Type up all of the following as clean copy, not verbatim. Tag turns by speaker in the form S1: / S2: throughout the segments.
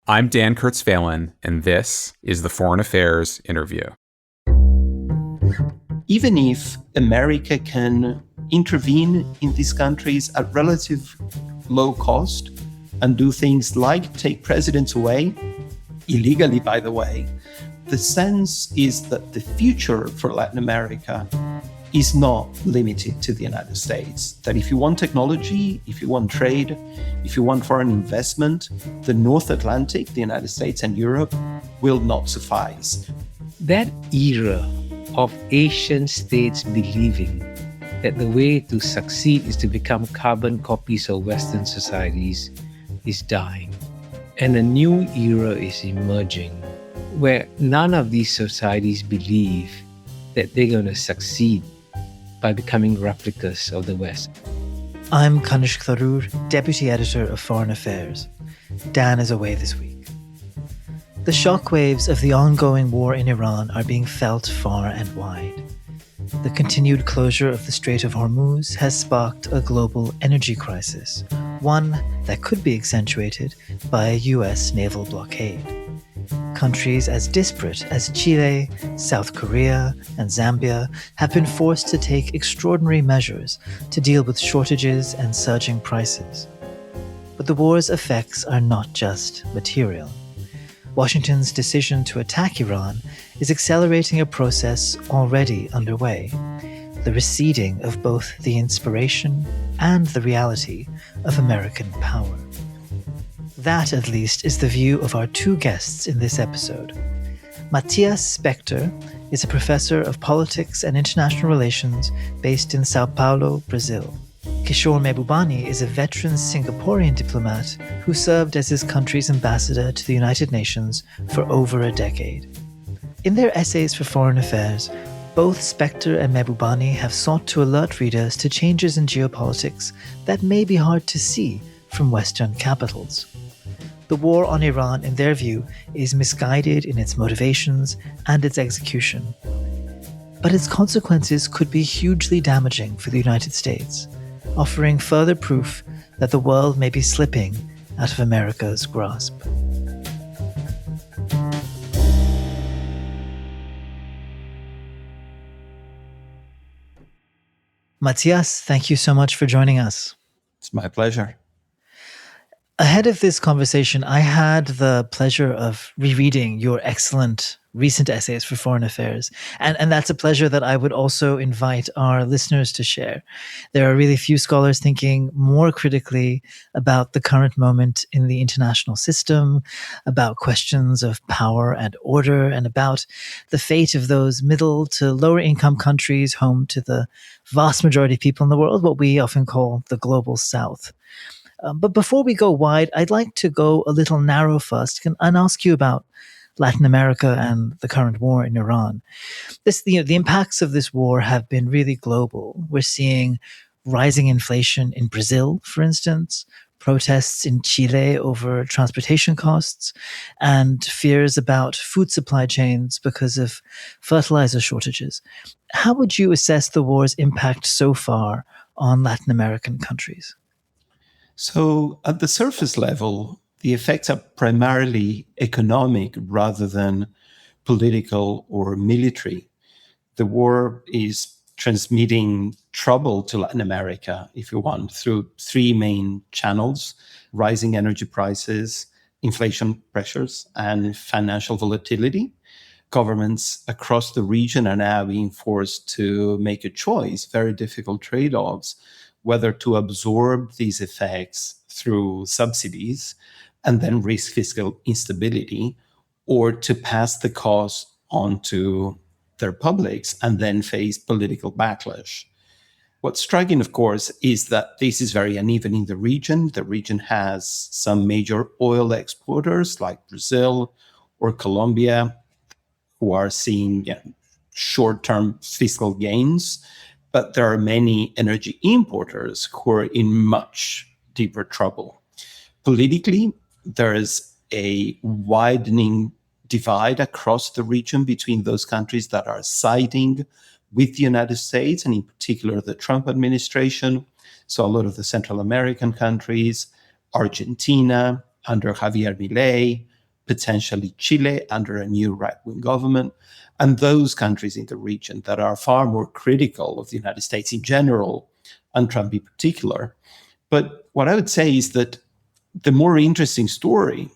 S1: I'm Dan Kurtz-Phelan, and this is the Foreign Affairs Interview.
S2: Even if America can intervene in these countries at relative low cost and do things like take presidents away, illegally, by the way, the sense is that the future for Latin America is not limited to the United States. That if you want technology, if you want trade, if you want foreign investment, the North Atlantic, the United States and Europe, will not suffice.
S3: That era of Asian states believing that the way to succeed is to become carbon copies of Western societies is dying. And a new era is emerging where none of these societies believe that they're going to succeed by becoming replicas of the West.
S4: I'm Kanishk Tharoor, Deputy Editor of Foreign Affairs. Dan is away this week. The shockwaves of the ongoing war in Iran are being felt far and wide. The continued closure of the Strait of Hormuz has sparked a global energy crisis, one that could be accentuated by a US naval blockade. Countries as disparate as Chile, South Korea, and Zambia have been forced to take extraordinary measures to deal with shortages and surging prices. But the war's effects are not just material. Washington's decision to attack Iran is accelerating a process already underway, the receding of both the inspiration and the reality of American power. That, at least, is the view of our two guests in this episode. Matias Spektor is a professor of politics and international relations based in São Paulo, Brazil. Kishore Mahbubani is a veteran Singaporean diplomat who served as his country's ambassador to the United Nations for over a decade. In their essays for Foreign Affairs, both Spektor and Mahbubani have sought to alert readers to changes in geopolitics that may be hard to see from Western capitals. The war on Iran, in their view, is misguided in its motivations and its execution. But its consequences could be hugely damaging for the United States, offering further proof that the world may be slipping out of America's grasp. Matias, thank you so much for joining us.
S2: It's my pleasure.
S4: Ahead of this conversation, I had the pleasure of rereading your excellent recent essays for Foreign Affairs. And that's a pleasure that I would also invite our listeners to share. There are really few scholars thinking more critically about the current moment in the international system, about questions of power and order, and about the fate of those middle to lower income countries home to the vast majority of people in the world, what we often call the global South. But before we go wide, I'd like to go a little narrow first and ask you about Latin America and the current war in Iran. The impacts of this war have been really global. We're seeing rising inflation in Brazil, for instance, protests in Chile over transportation costs, and fears about food supply chains because of fertilizer shortages. How would you assess the war's impact so far on Latin American countries?
S2: So at the surface level, the effects are primarily economic rather than political or military. The war is transmitting trouble to Latin America, if you want, through three main channels: rising energy prices, inflation pressures, and financial volatility. Governments across the region are now being forced to make a choice, very difficult trade-offs, whether to absorb these effects through subsidies and then risk fiscal instability, or to pass the cost on to their publics and then face political backlash. What's striking, of course, is that this is very uneven in the region. The region has some major oil exporters like Brazil or Colombia who are seeing short-term fiscal gains, but there are many energy importers who are in much deeper trouble. Politically, there is a widening divide across the region between those countries that are siding with the United States, and in particular the Trump administration. So a lot of the Central American countries, Argentina under Javier Milei, potentially Chile under a new right-wing government, and those countries in the region that are far more critical of the United States in general, and Trump in particular. But what I would say is that the more interesting story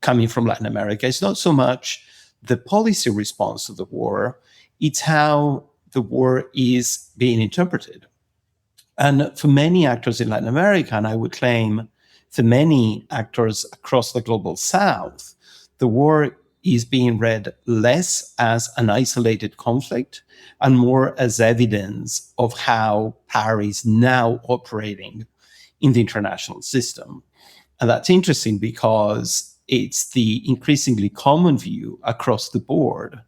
S2: coming from Latin America is not so much the policy response to the war, it's how the war is being interpreted. And for many actors in Latin America, and I would claim for many actors across the global south, the war is being read less as an isolated conflict and more as evidence of how power is now operating in the international system. And that's interesting because it's the increasingly common view across the board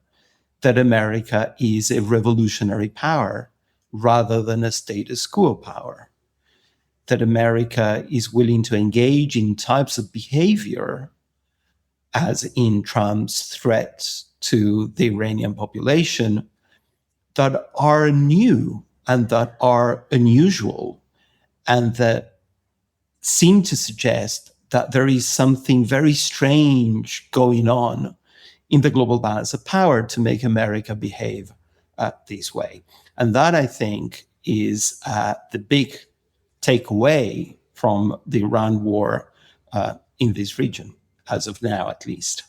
S2: that America is a revolutionary power rather than a status quo power, that America is willing to engage in types of behavior, as in Trump's threats to the Iranian population, that are new and that are unusual and that seem to suggest that there is something very strange going on in the global balance of power to make America behave this way. And that, I think, is the big takeaway from the Iran war in this region, as of now, at least.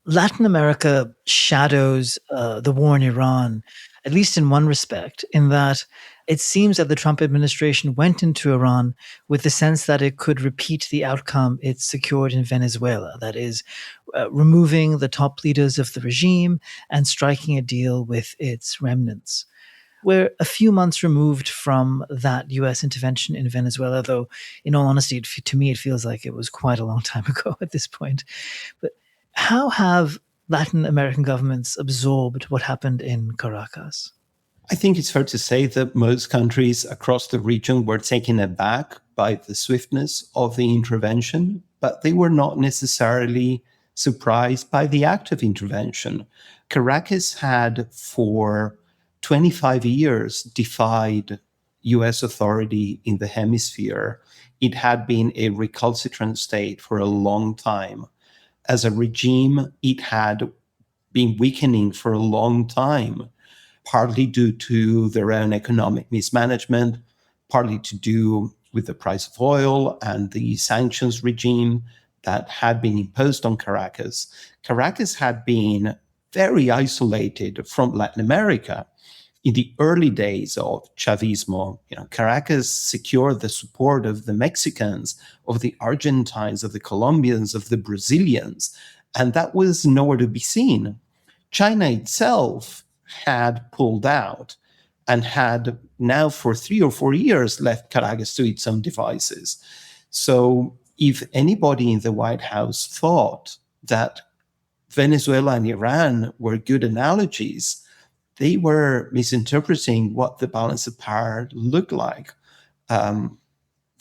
S4: Latin America shadows the war in Iran, at least in one respect, in that it seems that the Trump administration went into Iran with the sense that it could repeat the outcome it secured in Venezuela, that is, removing the top leaders of the regime and striking a deal with its remnants. We're a few months removed from that US intervention in Venezuela, though, in all honesty, to me, it feels like it was quite a long time ago at this point. But how have Latin American governments absorbed what happened in Caracas?
S2: I think it's fair to say that most countries across the region were taken aback by the swiftness of the intervention, but they were not necessarily surprised by the act of intervention. Caracas had, for 25 years, defied US authority in the hemisphere. It had been a recalcitrant state for a long time. As a regime, it had been weakening for a long time, partly due to their own economic mismanagement, partly to do with the price of oil and the sanctions regime that had been imposed on Caracas. Caracas had been very isolated from Latin America. In the early days of Chavismo, Caracas secured the support of the Mexicans, of the Argentines, of the Colombians, of the Brazilians, and that was nowhere to be seen. China itself had pulled out and had now for 3 or 4 years left Caracas to its own devices. So if anybody in the White House thought that Venezuela and Iran were good analogies, they were misinterpreting what the balance of power looked like. The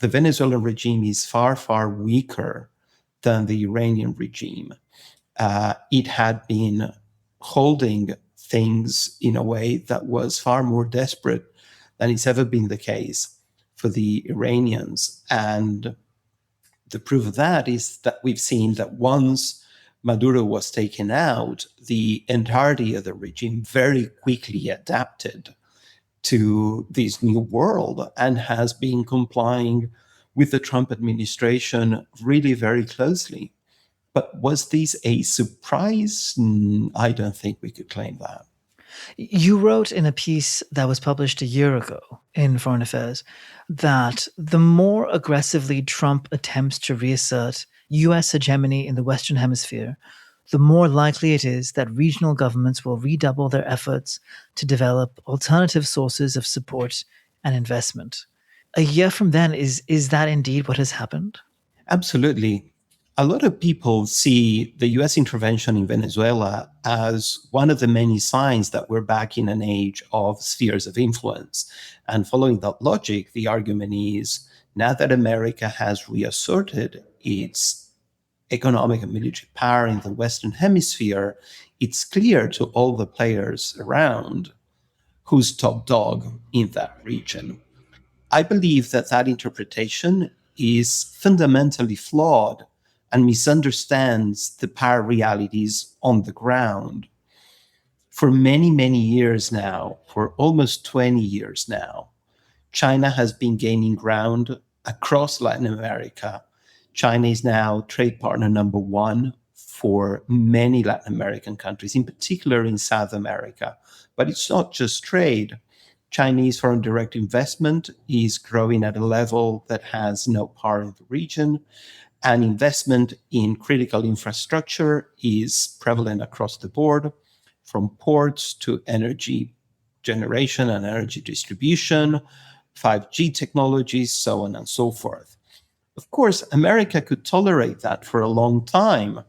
S2: Venezuelan regime is far, far weaker than the Iranian regime. It had been holding things in a way that was far more desperate than it's ever been the case for the Iranians. And the proof of that is that we've seen that once Maduro was taken out, the entirety of the regime very quickly adapted to this new world and has been complying with the Trump administration really very closely. But was this a surprise? I don't think we could claim that.
S4: You wrote in a piece that was published a year ago in Foreign Affairs that the more aggressively Trump attempts to reassert US hegemony in the Western Hemisphere, the more likely it is that regional governments will redouble their efforts to develop alternative sources of support and investment. A year from then, is that indeed what has happened?
S2: Absolutely. A lot of people see the US intervention in Venezuela as one of the many signs that we're back in an age of spheres of influence. And following that logic, the argument is now that America has reasserted its economic and military power in the Western Hemisphere, it's clear to all the players around who's top dog in that region. I believe that that interpretation is fundamentally flawed and misunderstands the power realities on the ground. For many, many years now, for almost 20 years now, China has been gaining ground across Latin America. China is now trade partner number one for many Latin American countries, in particular in South America. But it's not just trade. Chinese foreign direct investment is growing at a level that has no par in the region, and investment in critical infrastructure is prevalent across the board, from ports to energy generation and energy distribution, 5G technologies, so on and so forth. Of course, America could tolerate that for a long time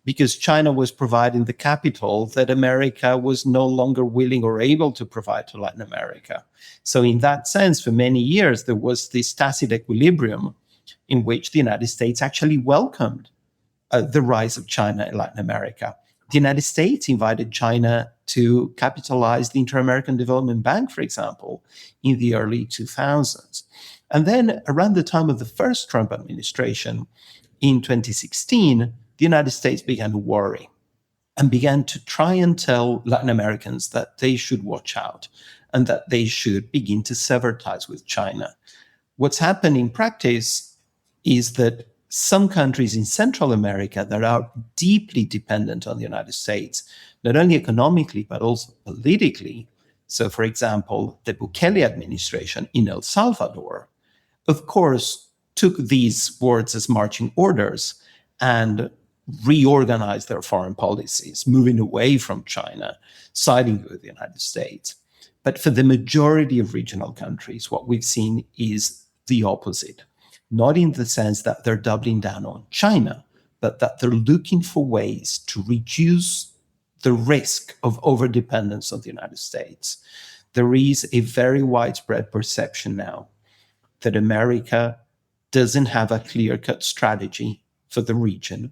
S2: because China was providing the capital that America was no longer willing or able to provide to Latin America. So in that sense, for many years, there was this tacit equilibrium in which the United States actually welcomed the rise of China in Latin America. The United States invited China to capitalize the Inter-American Development Bank, for example, in the early 2000s. And then around the time of the first Trump administration in 2016, the United States began to worry and began to try and tell Latin Americans that they should watch out and that they should begin to sever ties with China. What's happened in practice is that some countries in Central America that are deeply dependent on the United States, not only economically, but also politically. So, for example, the Bukele administration in El Salvador, of course, took these words as marching orders and reorganized their foreign policies, moving away from China, siding with the United States. But for the majority of regional countries, what we've seen is the opposite. Not in the sense that they're doubling down on China, but that they're looking for ways to reduce the risk of overdependence on the United States. There is a very widespread perception now that America doesn't have a clear-cut strategy for the region.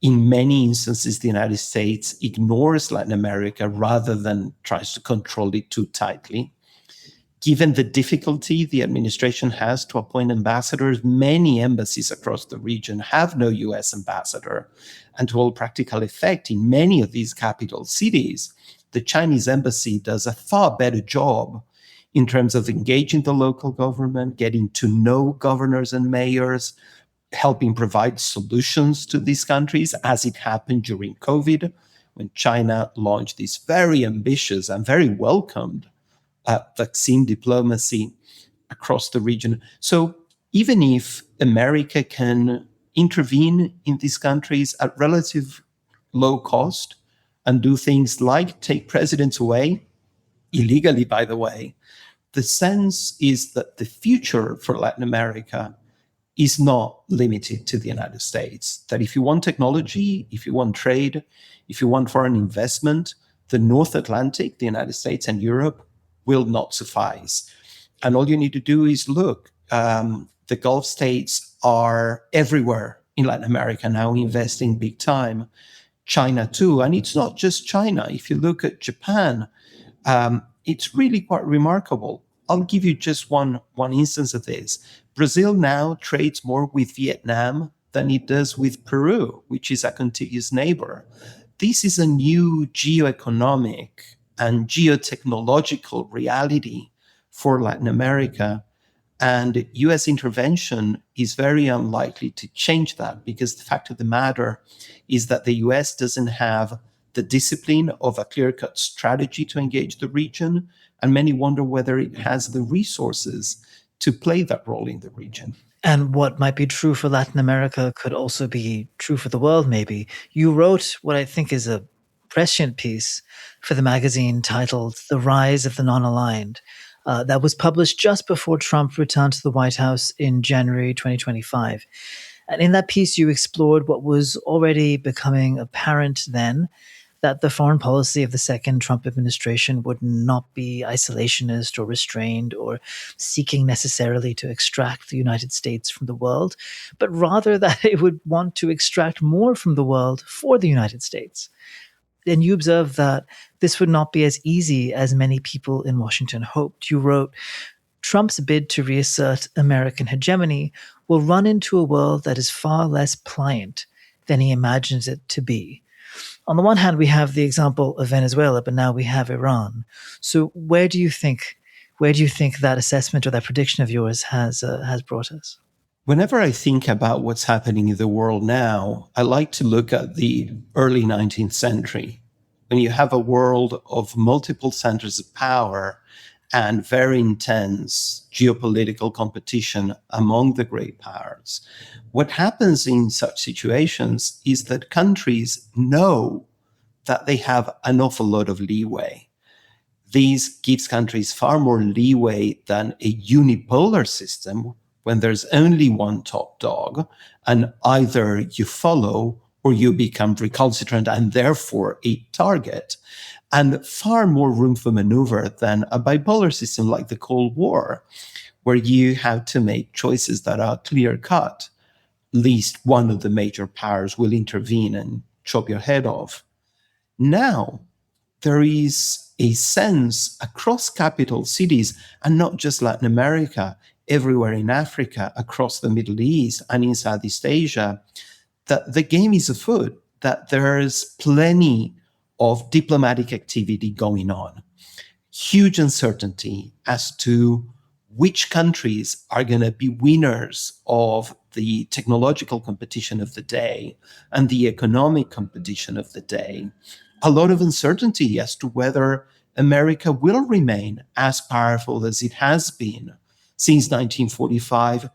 S2: In many instances, the United States ignores Latin America rather than tries to control it too tightly. Given the difficulty the administration has to appoint ambassadors, many embassies across the region have no US ambassador. And to all practical effect, in many of these capital cities, the Chinese embassy does a far better job in terms of engaging the local government, getting to know governors and mayors, helping provide solutions to these countries, as it happened during COVID, when China launched this very ambitious and very welcomed vaccine diplomacy across the region. So even if America can intervene in these countries at relative low cost and do things like take presidents away, illegally, by the way, the sense is that the future for Latin America is not limited to the United States. That if you want technology, if you want trade, if you want foreign investment, the North Atlantic, the United States and Europe, will not suffice. And all you need to do is look. The Gulf states are everywhere in Latin America now, investing big time. China too. And it's not just China. If you look at Japan, it's really quite remarkable. I'll give you just one instance of this. Brazil now trades more with Vietnam than it does with Peru, which is a contiguous neighbor. This is a new geoeconomic and geotechnological reality for Latin America. And US intervention is very unlikely to change that, because the fact of the matter is that the US doesn't have the discipline of a clear-cut strategy to engage the region, and many wonder whether it has the resources to play that role in the region.
S4: And what might be true for Latin America could also be true for the world, maybe. You wrote what I think is a prescient piece for the magazine titled The Rise of the Non-Aligned. That was published just before Trump returned to the White House in January 2025. And in that piece, you explored what was already becoming apparent then, that the foreign policy of the second Trump administration would not be isolationist or restrained or seeking necessarily to extract the United States from the world, but rather that it would want to extract more from the world for the United States. And you observed that this would not be as easy as many people in Washington hoped. You wrote, Trump's bid to reassert American hegemony will run into a world that is far less pliant than he imagines it to be. On the one hand, we have the example of Venezuela, but now we have Iran. So where do you think that assessment or that prediction of yours has brought us?
S2: Whenever I think about what's happening in the world now, I like to look at the early 19th century, when you have a world of multiple centers of power and very intense geopolitical competition among the great powers. What happens in such situations is that countries know that they have an awful lot of leeway. This gives countries far more leeway than a unipolar system when there's only one top dog, and either you follow or you become recalcitrant and therefore a target, and far more room for maneuver than a bipolar system like the Cold War, where you have to make choices that are clear-cut. At least one of the major powers will intervene and chop your head off. Now, there is a sense across capital cities, and not just Latin America, everywhere in Africa, across the Middle East, and in Southeast Asia, that the game is afoot, that there's plenty of diplomatic activity going on. Huge uncertainty as to which countries are going to be winners of the technological competition of the day and the economic competition of the day. A lot of uncertainty as to whether America will remain as powerful as it has been since 1945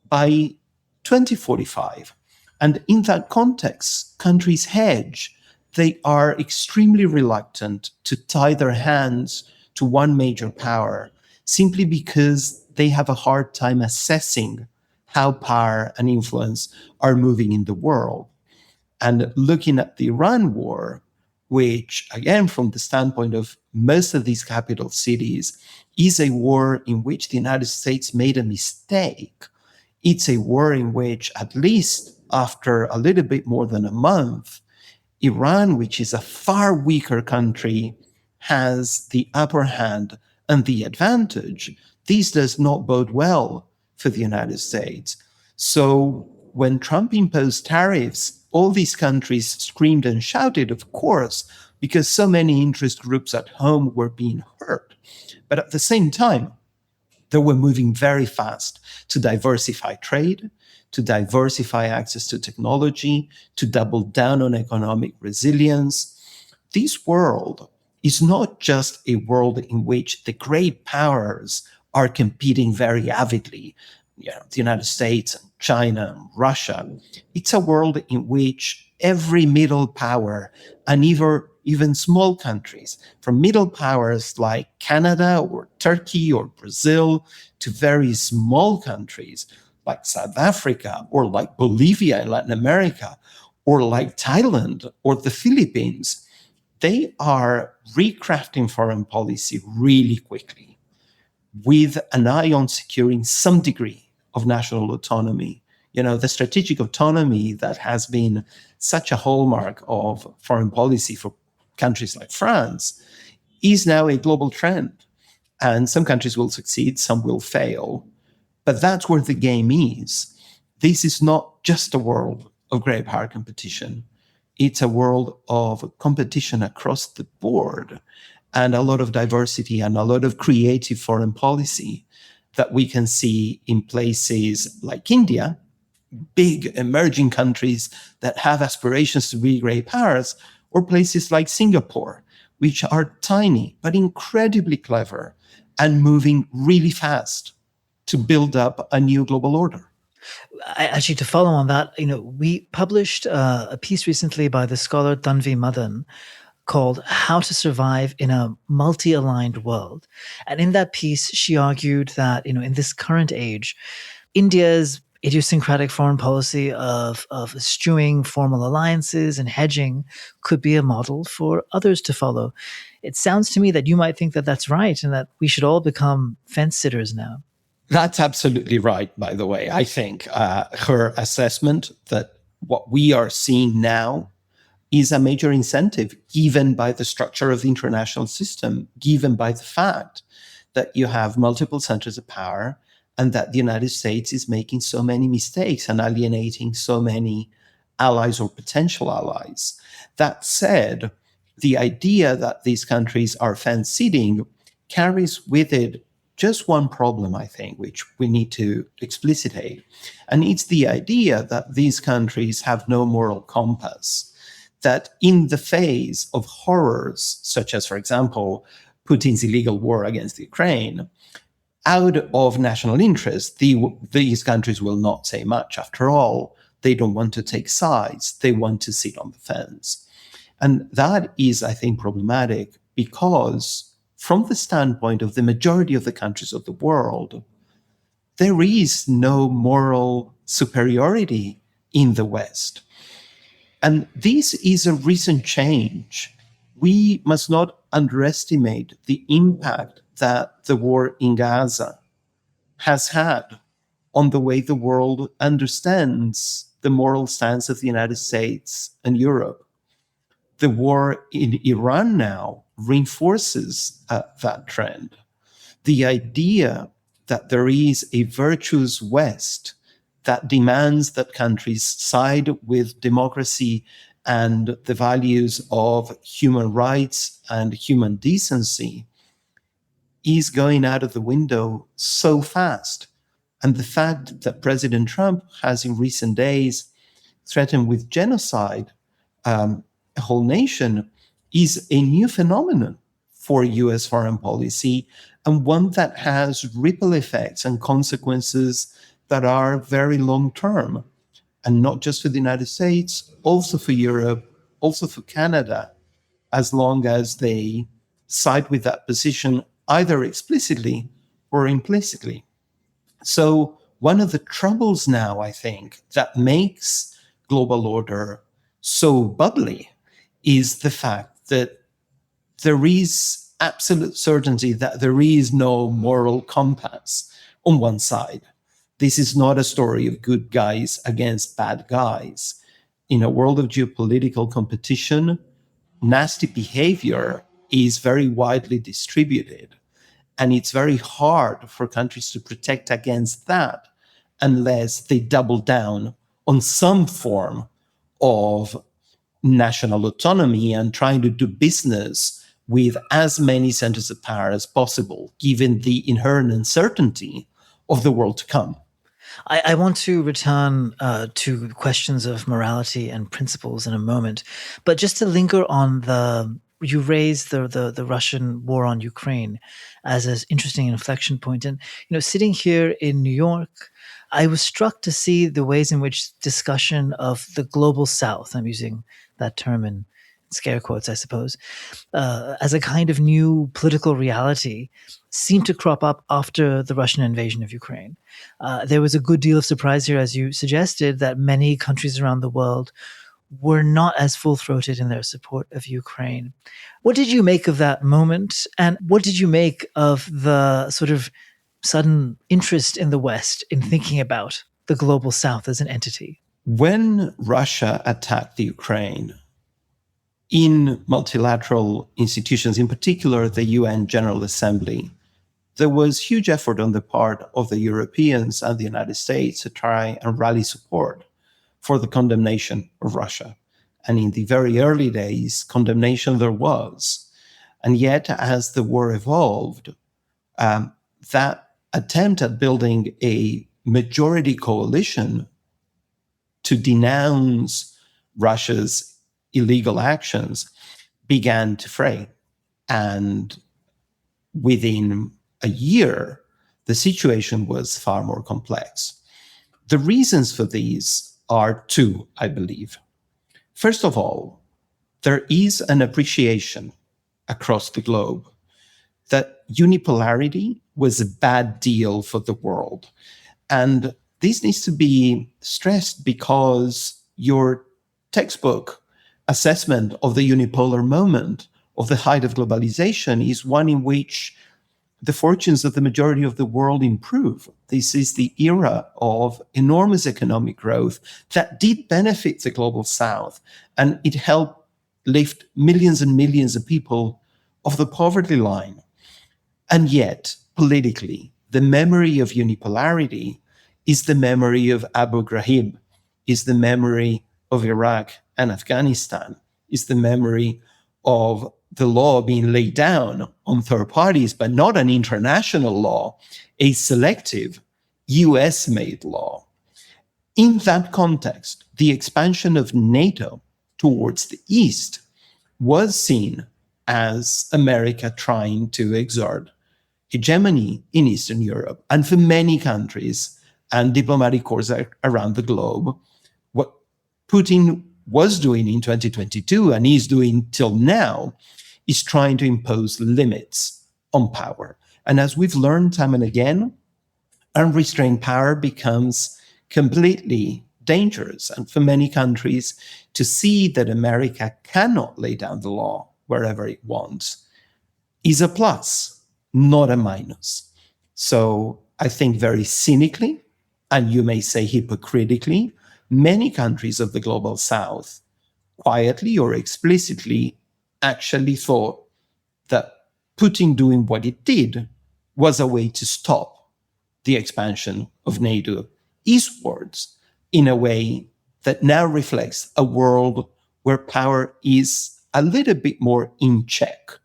S2: by 2045. And in that context, countries hedge. They are extremely reluctant to tie their hands to one major power simply because they have a hard time assessing how power and influence are moving in the world. And looking at the Iran war, which, again, from the standpoint of most of these capital cities, is a war in which the United States made a mistake. It's a war in which, at least after a little bit more than a month, Iran, which is a far weaker country, has the upper hand and the advantage. This does not bode well for the United States. So when Trump imposed tariffs, all these countries screamed and shouted, of course, because so many interest groups at home were being hurt. But at the same time, they were moving very fast to diversify trade, to diversify access to technology, to double down on economic resilience. This world is not just a world in which the great powers are competing very avidly, the United States and China and Russia. It's a world in which every middle power and even small countries, from middle powers like Canada or Turkey or Brazil to very small countries like South Africa or like Bolivia in Latin America or like Thailand or the Philippines, they are recrafting foreign policy really quickly with an eye on securing some degree of national autonomy. The strategic autonomy that has been such a hallmark of foreign policy for countries like France is now a global trend. And some countries will succeed, some will fail. But that's where the game is. This is not just a world of great power competition. It's a world of competition across the board and a lot of diversity and a lot of creative foreign policy that we can see in places like India, big emerging countries that have aspirations to be great powers, or places like Singapore, which are tiny but incredibly clever and moving really fast to build up a new global order.
S4: Actually, to follow on that, we published a piece recently by the scholar Tanvi Madan called How to Survive in a Multi-Aligned World. And in that piece, she argued that, in this current age, India's idiosyncratic foreign policy of eschewing formal alliances and hedging could be a model for others to follow. It sounds to me that you might think that that's right and that we should all become fence sitters now.
S2: That's absolutely right, by the way. I think her assessment that what we are seeing now is a major incentive given by the structure of the international system, given by the fact that you have multiple centers of power and that the United States is making so many mistakes and alienating so many allies or potential allies. That said, the idea that these countries are fence-sitting carries with it just one problem, I think, which we need to explicitate. And it's the idea that these countries have no moral compass, that in the face of horrors, such as, for example, Putin's illegal war against Ukraine, out of national interest, these countries will not say much. After all, they don't want to take sides. They want to sit on the fence. And that is, I think, problematic because from the standpoint of the majority of the countries of the world, there is no moral superiority in the West. And this is a recent change. We must not underestimate the impact that the war in Gaza has had on the way the world understands the moral stance of the United States and Europe. The war in Iran now reinforces that trend. The idea that there is a virtuous West that demands that countries side with democracy and the values of human rights and human decency is going out of the window so fast. And the fact that President Trump has in recent days threatened with genocide a whole nation is a new phenomenon for US foreign policy, and one that has ripple effects and consequences that are very long term, and not just for the United States, also for Europe, also for Canada, as long as they side with that position either explicitly or implicitly. So one of the troubles now, I think, that makes global order so bubbly is the fact that there is absolute certainty that there is no moral compass on one side. This is not a story of good guys against bad guys. In a world of geopolitical competition, nasty behavior is very widely distributed. And it's very hard for countries to protect against that unless they double down on some form of national autonomy and trying to do business with as many centers of power as possible, given the inherent uncertainty of the world to come.
S4: I want to return to questions of morality and principles in a moment, but just to linger on you raised the Russian war on Ukraine as an interesting inflection point. And, sitting here in New York, I was struck to see the ways in which discussion of the global South, I'm using that term in scare quotes, I suppose, as a kind of new political reality seemed to crop up after the Russian invasion of Ukraine. There was a good deal of surprise here, as you suggested, that many countries around the world were not as full-throated in their support of Ukraine. What did you make of that moment? And what did you make of the sort of sudden interest in the West in thinking about the global South as an entity?
S2: When Russia attacked the Ukraine, in multilateral institutions, in particular the UN General Assembly, there was huge effort on the part of the Europeans and the United States to try and rally support for the condemnation of Russia. And in the very early days, condemnation there was. And yet, as the war evolved, that attempt at building a majority coalition to denounce Russia's illegal actions began to fray. And within a year, the situation was far more complex. The reasons for these are two, I believe. First of all, there is an appreciation across the globe that unipolarity was a bad deal for the world. And this needs to be stressed because your textbook assessment of the unipolar moment of the height of globalization is one in which the fortunes of the majority of the world improve. This is the era of enormous economic growth that did benefit the global South, and it helped lift millions and millions of people off the poverty line. And yet, politically, the memory of unipolarity is the memory of Abu Ghraib, is the memory of Iraq and Afghanistan, is the memory of the law being laid down on third parties, but not an international law, a selective US-made law. In that context, the expansion of NATO towards the East was seen as America trying to exert hegemony in Eastern Europe. And for many countries and diplomatic corps around the globe, what Putin was doing in 2022 and is doing till now is trying to impose limits on power. And as we've learned time and again, unrestrained power becomes completely dangerous. And for many countries, to see that America cannot lay down the law wherever it wants is a plus, not a minus. So I think very cynically, and you may say hypocritically, many countries of the global south, quietly or explicitly, actually thought that Putin doing what it did was a way to stop the expansion of NATO eastwards in a way that now reflects a world where power is a little bit more in check.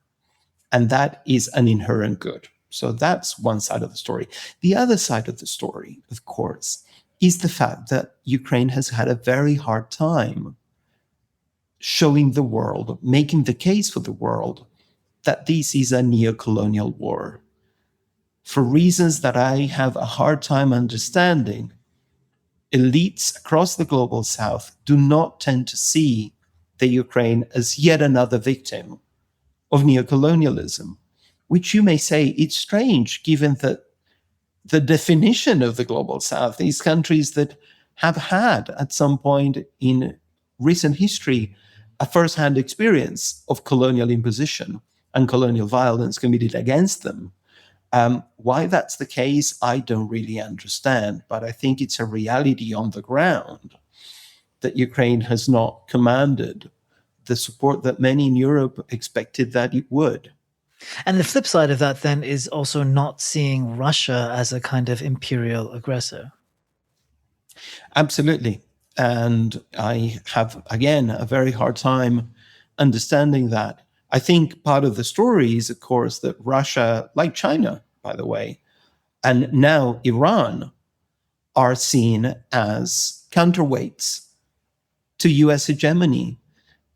S2: And that is an inherent good. So that's one side of the story. The other side of the story, of course, is the fact that Ukraine has had a very hard time showing the world, making the case for the world, that this is a neo-colonial war. For reasons that I have a hard time understanding, elites across the global south do not tend to see the Ukraine as yet another victim of neocolonialism, which you may say it's strange given that the definition of the global south is countries that have had at some point in recent history a first-hand experience of colonial imposition and colonial violence committed against them. Why that's the case, I don't really understand, but I think it's a reality on the ground that Ukraine has not commanded the support that many in Europe expected that it would.
S4: And the flip side of that then is also not seeing Russia as a kind of imperial aggressor.
S2: Absolutely. And I have, again, a very hard time understanding that. I think part of the story is, of course, that Russia, like China, by the way, and now Iran, are seen as counterweights to US hegemony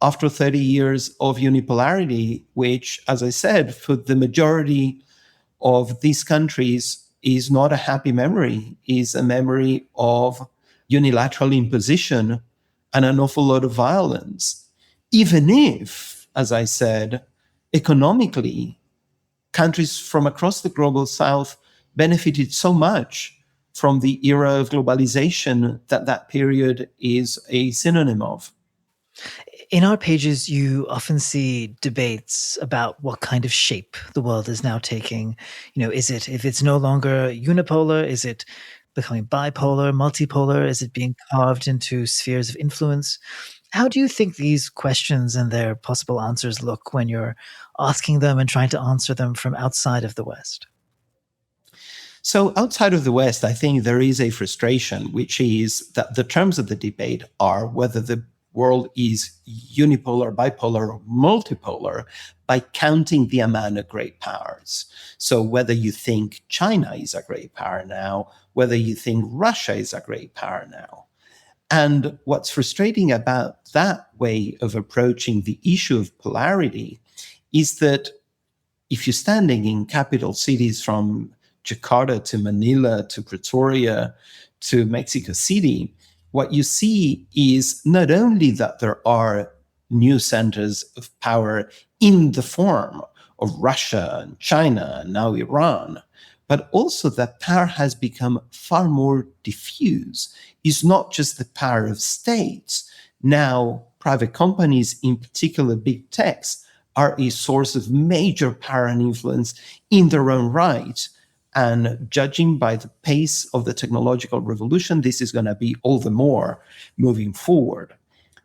S2: after 30 years of unipolarity, which, as I said, for the majority of these countries is not a happy memory, is a memory of unilateral imposition and an awful lot of violence. Even if, as I said, economically, countries from across the global south benefited so much from the era of globalization that that period is a synonym of.
S4: In our pages, you often see debates about what kind of shape the world is now taking. You know, is it, if it's no longer unipolar, is it becoming bipolar, multipolar? Is it being carved into spheres of influence? How do you think these questions and their possible answers look when you're asking them and trying to answer them from outside of the West?
S2: So outside of the West, I think there is a frustration, which is that the terms of the debate are whether the world is unipolar, bipolar, or multipolar by counting the amount of great powers. So whether you think China is a great power now, whether you think Russia is a great power now. And what's frustrating about that way of approaching the issue of polarity is that if you're standing in capital cities from Jakarta to Manila to Pretoria to Mexico City, what you see is not only that there are new centers of power in the form of Russia and China and now Iran, but also that power has become far more diffuse. It's not just the power of states. Now, private companies, in particular big techs, are a source of major power and influence in their own right. And judging by the pace of the technological revolution, this is going to be all the more moving forward.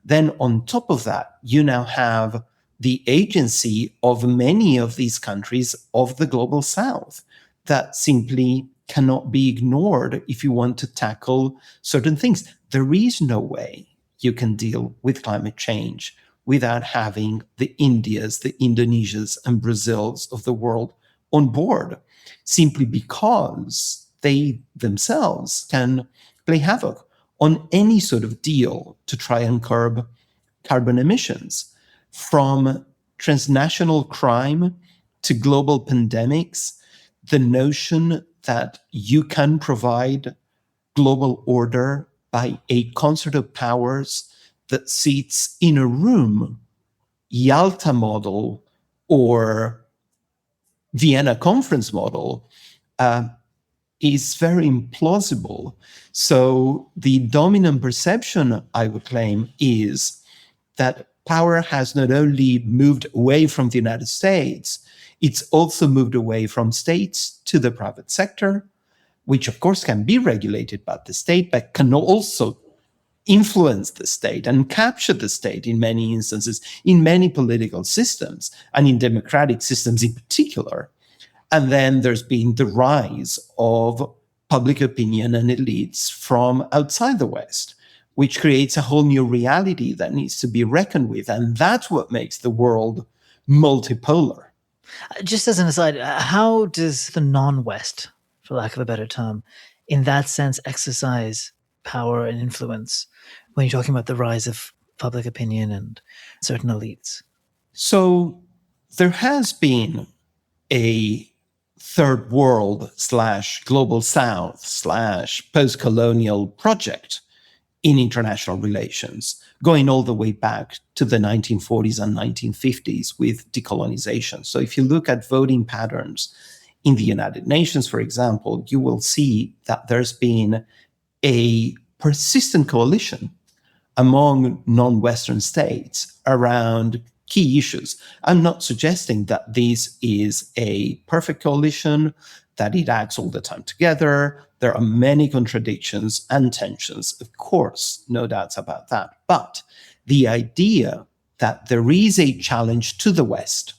S2: Then on top of that, you now have the agency of many of these countries of the global south that simply cannot be ignored if you want to tackle certain things. There is no way you can deal with climate change without having the Indias, the Indonesias, and Brazils of the world on board, simply because they themselves can play havoc on any sort of deal to try and curb carbon emissions. From transnational crime to global pandemics, the notion that you can provide global order by a concert of powers that sits in a room, Yalta model or Vienna Conference model, is very implausible. So the dominant perception, I would claim, is that power has not only moved away from the United States, it's also moved away from states to the private sector, which of course can be regulated by the state, but can also influence the state and capture the state in many instances, in many political systems, and in democratic systems in particular. And then there's been the rise of public opinion and elites from outside the West, which creates a whole new reality that needs to be reckoned with. And that's what makes the world multipolar.
S4: Just as an aside, how does the non-West, for lack of a better term, in that sense exercise power and influence when you're talking about the rise of public opinion and certain elites?
S2: So there has been a third world / global south / post-colonial project in international relations, going all the way back to the 1940s and 1950s with decolonization. So if you look at voting patterns in the United Nations, for example, you will see that there's been a persistent coalition among non-Western states around key issues. I'm not suggesting that this is a perfect coalition, that it acts all the time together. There are many contradictions and tensions, of course, no doubts about that. But the idea that there is a challenge to the West,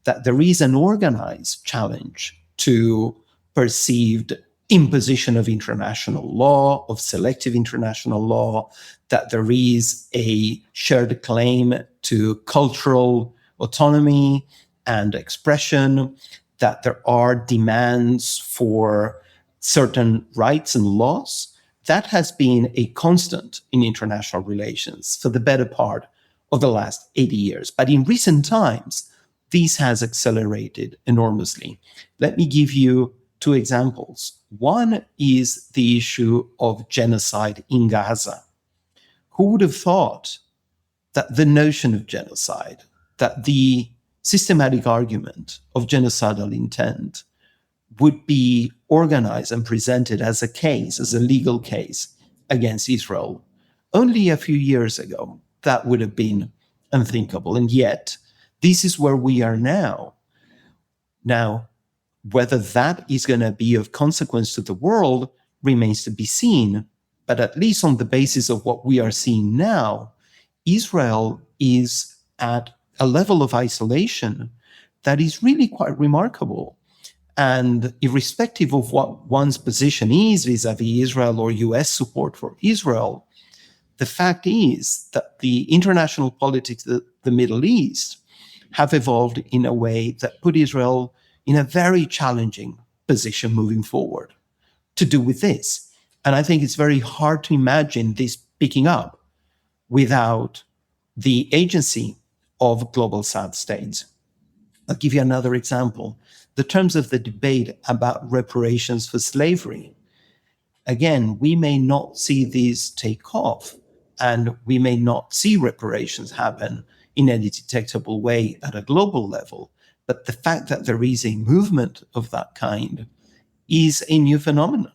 S2: that there is an organized challenge to perceived imposition of international law, of selective international law, that there is a shared claim to cultural autonomy and expression, that there are demands for certain rights and laws, that has been a constant in international relations for the better part of the last 80 years. But in recent times, this has accelerated enormously. Let me give you two examples. One is the issue of genocide in Gaza. Who would have thought that the notion of genocide, that the systematic argument of genocidal intent would be organized and presented as a case, as a legal case against Israel only a few years ago? That would have been unthinkable. And yet, this is where we are now. Now, whether that is going to be of consequence to the world remains to be seen. But at least on the basis of what we are seeing now, Israel is at a level of isolation that is really quite remarkable. And irrespective of what one's position is vis-a-vis Israel or US support for Israel, the fact is that the international politics of the Middle East have evolved in a way that put Israel in a very challenging position moving forward to do with this. And I think it's very hard to imagine this picking up without the agency of global South states. I'll give you another example. The terms of the debate about reparations for slavery. Again, we may not see these take off, and we may not see reparations happen in any detectable way at a global level. But the fact that there is a movement of that kind is a new phenomenon.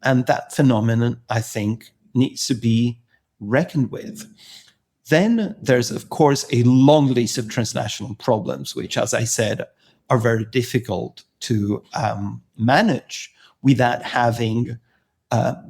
S2: And that phenomenon, I think, needs to be reckoned with. Then there's, of course, a long list of transnational problems, which, as I said, are very difficult to manage without having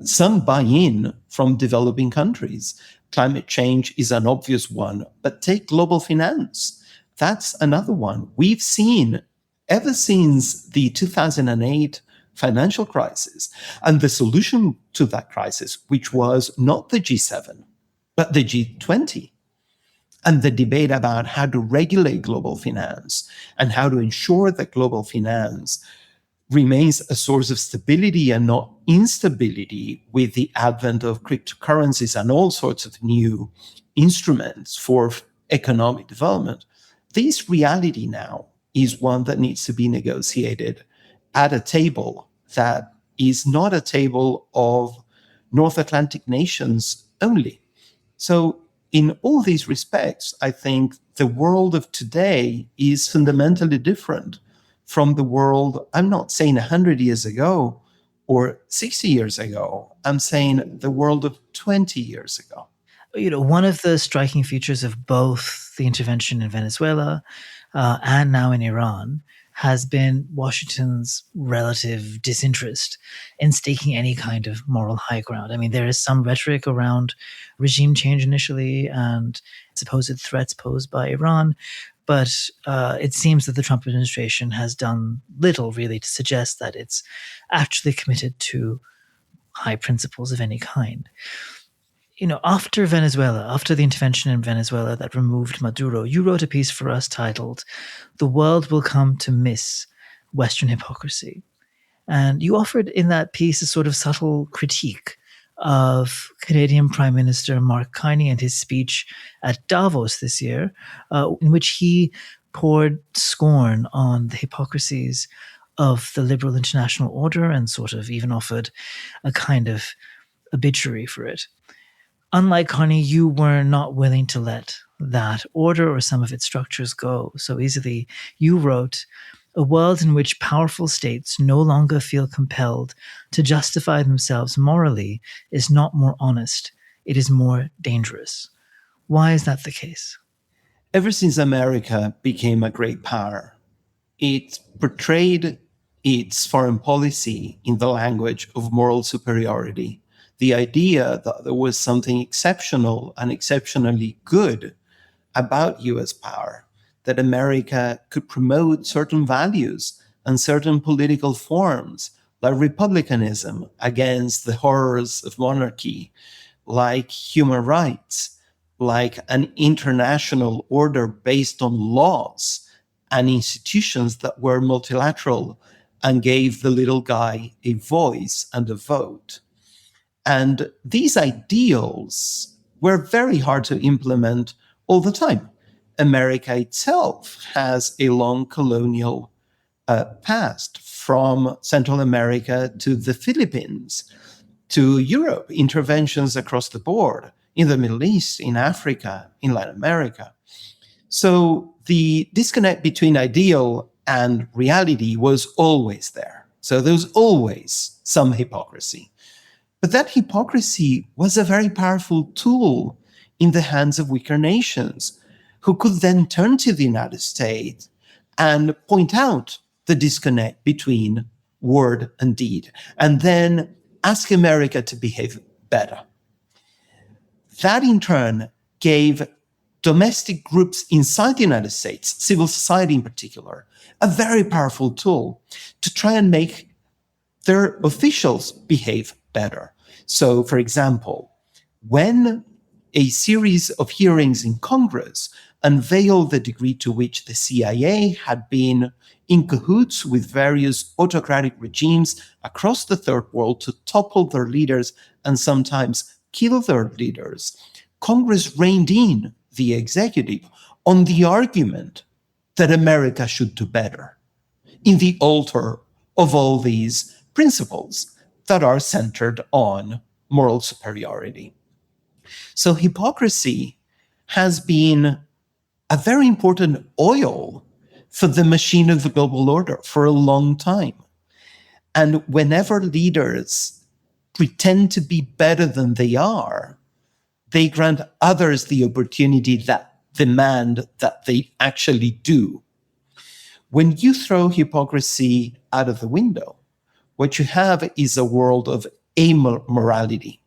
S2: some buy-in from developing countries. Climate change is an obvious one, but take global finance. That's another one. We've seen, ever since the 2008 financial crisis. And the solution to that crisis, which was not the G7, but the G20, and the debate about how to regulate global finance and how to ensure that global finance remains a source of stability and not instability with the advent of cryptocurrencies and all sorts of new instruments for economic development. This reality now is one that needs to be negotiated at a table that is not a table of North Atlantic nations only. So in all these respects, I think the world of today is fundamentally different from the world, I'm not saying 100 years ago or 60 years ago. I'm saying the world of 20 years ago.
S4: One of the striking features of both the intervention in Venezuela and now in Iran has been Washington's relative disinterest in staking any kind of moral high ground. I mean, there is some rhetoric around regime change initially and supposed threats posed by Iran, but it seems that the Trump administration has done little really to suggest that it's actually committed to high principles of any kind. After Venezuela, after the intervention in Venezuela that removed Maduro, you wrote a piece for us titled, "The World Will Come to Miss Western Hypocrisy." And you offered in that piece a sort of subtle critique of Canadian Prime Minister Mark Carney and his speech at Davos this year, in which he poured scorn on the hypocrisies of the liberal international order and sort of even offered a kind of obituary for it. Unlike Carney, you were not willing to let that order or some of its structures go so easily. You wrote, "A world in which powerful states no longer feel compelled to justify themselves morally is not more honest, it is more dangerous." Why is that the case?
S2: Ever since America became a great power, it portrayed its foreign policy in the language of moral superiority. The idea that there was something exceptional and exceptionally good about US power, that America could promote certain values and certain political forms, like republicanism against the horrors of monarchy, like human rights, like an international order based on laws and institutions that were multilateral and gave the little guy a voice and a vote. And these ideals were very hard to implement all the time. America itself has a long colonial past, from Central America to the Philippines, to Europe, interventions across the board, in the Middle East, in Africa, in Latin America. So the disconnect between ideal and reality was always there. So there was always some hypocrisy. But that hypocrisy was a very powerful tool in the hands of weaker nations who could then turn to the United States and point out the disconnect between word and deed, and then ask America to behave better. That in turn gave domestic groups inside the United States, civil society in particular, a very powerful tool to try and make their officials behave better. So, for example, when a series of hearings in Congress unveiled the degree to which the CIA had been in cahoots with various autocratic regimes across the third world to topple their leaders and sometimes kill their leaders, Congress reined in the executive on the argument that America should do better in the altar of all these principles that are centered on moral superiority. So hypocrisy has been a very important oil for the machine of the global order for a long time. And whenever leaders pretend to be better than they are, they grant others the opportunity that demand that they actually do. When you throw hypocrisy out of the window, what you have is a world of amorality.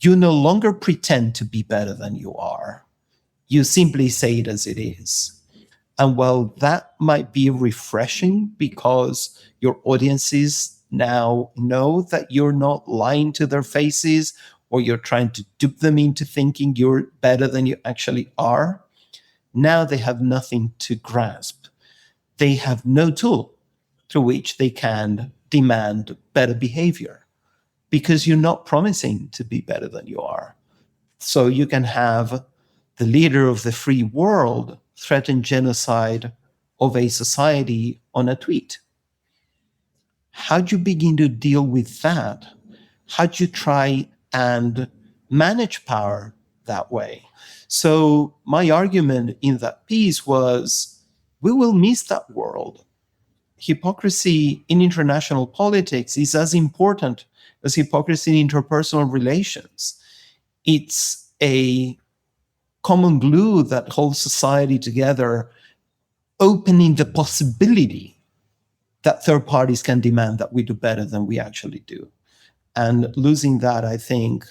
S2: You no longer pretend to be better than you are. You simply say it as it is. And while that might be refreshing because your audiences now know that you're not lying to their faces or you're trying to dupe them into thinking you're better than you actually are. Now they have nothing to grasp. They have no tool through which they can demand better behavior because you're not promising to be better than you are. So you can have the leader of the free world threaten genocide of a society on a tweet. How do you begin to deal with that? How do you try and manage power that way? So my argument in that piece was, we will miss that world. Hypocrisy in international politics is as important as hypocrisy in interpersonal relations. It's a common glue that holds society together, opening the possibility that third parties can demand that we do better than we actually do. And losing that, I think,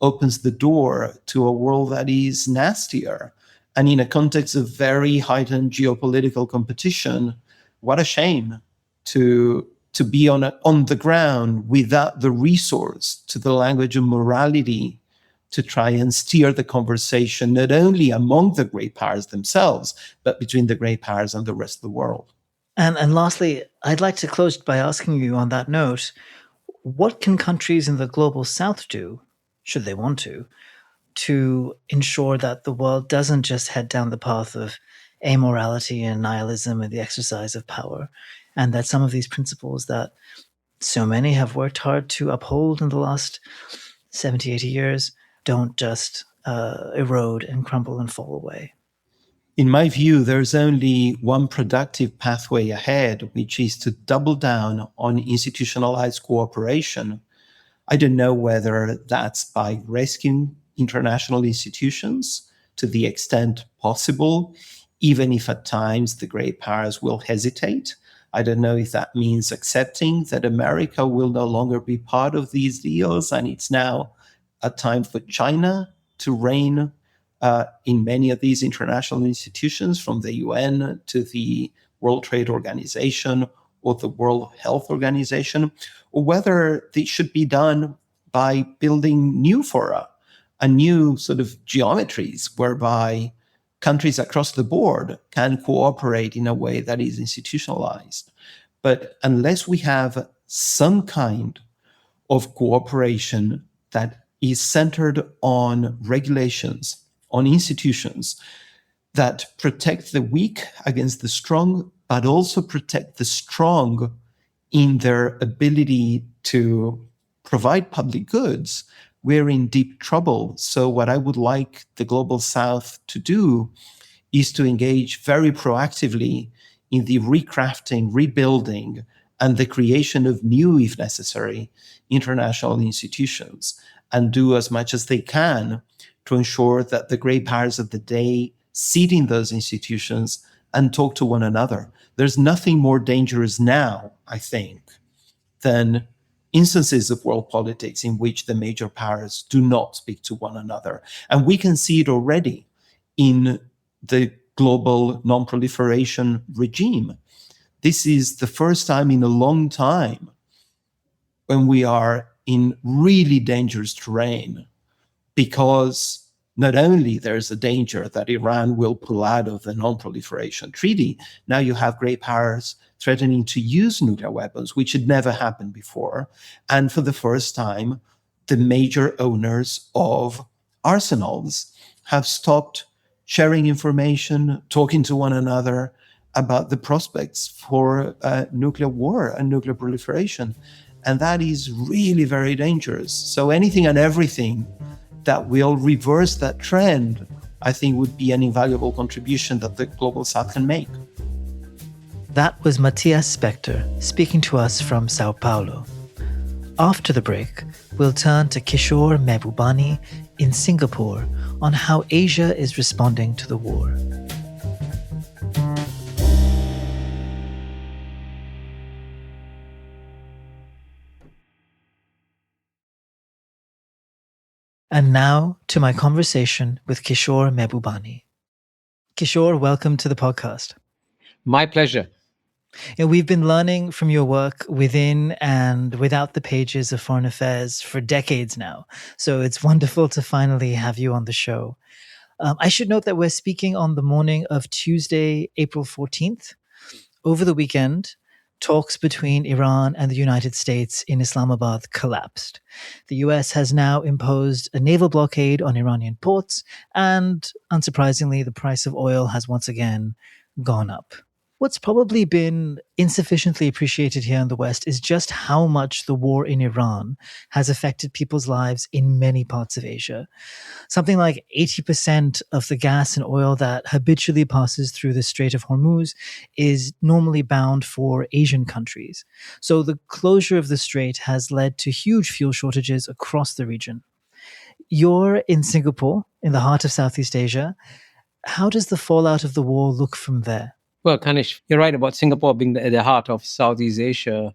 S2: opens the door to a world that is nastier. And in a context of very heightened geopolitical competition, what a shame to be on the ground without the resource to the language of morality to try and steer the conversation, not only among the great powers themselves, but between the great powers and the rest of the world.
S4: And lastly, I'd like to close by asking you on that note, what can countries in the global south do, should they want to ensure that the world doesn't just head down the path of amorality and nihilism and the exercise of power, and that some of these principles that so many have worked hard to uphold in the last 70, 80 years don't just erode and crumble and fall away?
S2: In my view, there's only one productive pathway ahead, which is to double down on institutionalized cooperation. I don't know whether that's by rescuing international institutions to the extent possible, even if at times the great powers will hesitate. I don't know if that means accepting that America will no longer be part of these deals and it's now a time for China to reign in many of these international institutions, from the UN to the World Trade Organization or the World Health Organization, or whether this should be done by building new fora and new sort of geometries whereby countries across the board can cooperate in a way that is institutionalized. But unless we have some kind of cooperation that is centered on regulations, on institutions that protect the weak against the strong, but also protect the strong in their ability to provide public goods, we're in deep trouble. So what I would like the Global South to do is to engage very proactively in the recrafting, rebuilding, and the creation of new, if necessary, international institutions, and do as much as they can to ensure that the great powers of the day sit in those institutions and talk to one another. There's nothing more dangerous now, I think, than instances of world politics in which the major powers do not speak to one another. And we can see it already in the global non-proliferation regime. This is the first time in a long time when we are in really dangerous terrain, because not only there's a danger that Iran will pull out of the non-proliferation treaty, now you have great powers threatening to use nuclear weapons, which had never happened before. And for the first time, the major owners of arsenals have stopped sharing information, talking to one another about the prospects for nuclear war and nuclear proliferation. And that is really very dangerous. So anything and everything that will reverse that trend, I think, would be an invaluable contribution that the Global South can make.
S4: That was Matias Spektor speaking to us from Sao Paulo. After the break, we'll turn to Kishore Mahbubani in Singapore on how Asia is responding to the war. And now to my conversation with Kishore Mahbubani. Kishore, welcome to the podcast.
S3: My pleasure.
S4: We've been learning from your work within and without the pages of Foreign Affairs for decades now. So it's wonderful to finally have you on the show. I should note that we're speaking on the morning of Tuesday, April 14th. Over the weekend, talks between Iran and the United States in Islamabad collapsed. The US has now imposed a naval blockade on Iranian ports, and unsurprisingly, the price of oil has once again gone up. What's probably been insufficiently appreciated here in the West is just how much the war in Iran has affected people's lives in many parts of Asia. Something like 80% of the gas and oil that habitually passes through the Strait of Hormuz is normally bound for Asian countries. So the closure of the strait has led to huge fuel shortages across the region. You're in Singapore, in the heart of Southeast Asia. How does the fallout of the war look from there?
S3: Well, Kanish, you're right about Singapore being at the heart of Southeast Asia.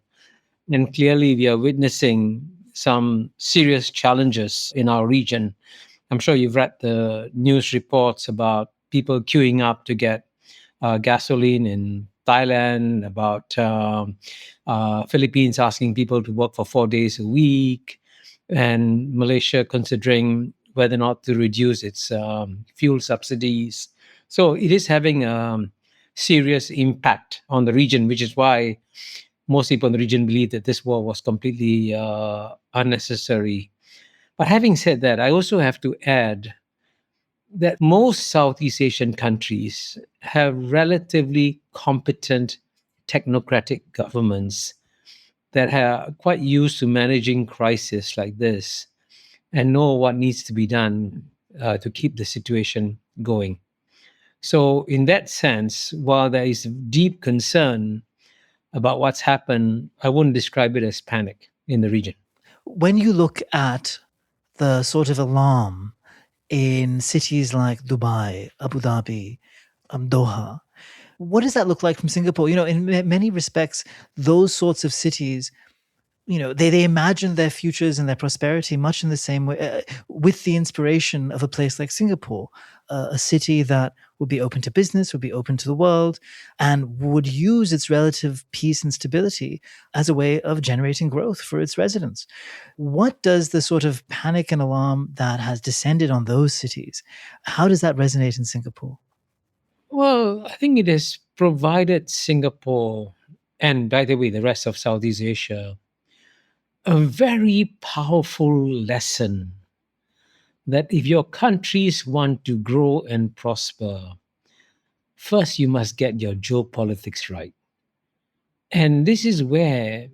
S3: And clearly, we are witnessing some serious challenges in our region. I'm sure you've read the news reports about people queuing up to get gasoline in Thailand, about Philippines asking people to work for 4 days a week, and Malaysia considering whether or not to reduce its fuel subsidies. So it is having serious impact on the region, which is why most people in the region believe that this war was completely unnecessary. But having said that, I also have to add that most Southeast Asian countries have relatively competent technocratic governments that are quite used to managing crises like this and know what needs to be done to keep the situation going. So in that sense, while there is deep concern about what's happened, I wouldn't describe it as panic in the region.
S4: When you look at the sort of alarm in cities like Dubai, Abu Dhabi, Doha, what does that look like from Singapore? In many respects, those sorts of cities, they imagine their futures and their prosperity much in the same way, with the inspiration of a place like Singapore, a city that would be open to business, would be open to the world, and would use its relative peace and stability as a way of generating growth for its residents. What does the sort of panic and alarm that has descended on those cities, how does that resonate in Singapore?
S3: Well, I think it has provided Singapore, and by the way, the rest of Southeast Asia, a very powerful lesson that if your countries want to grow and prosper, first you must get your geopolitics right. And this is where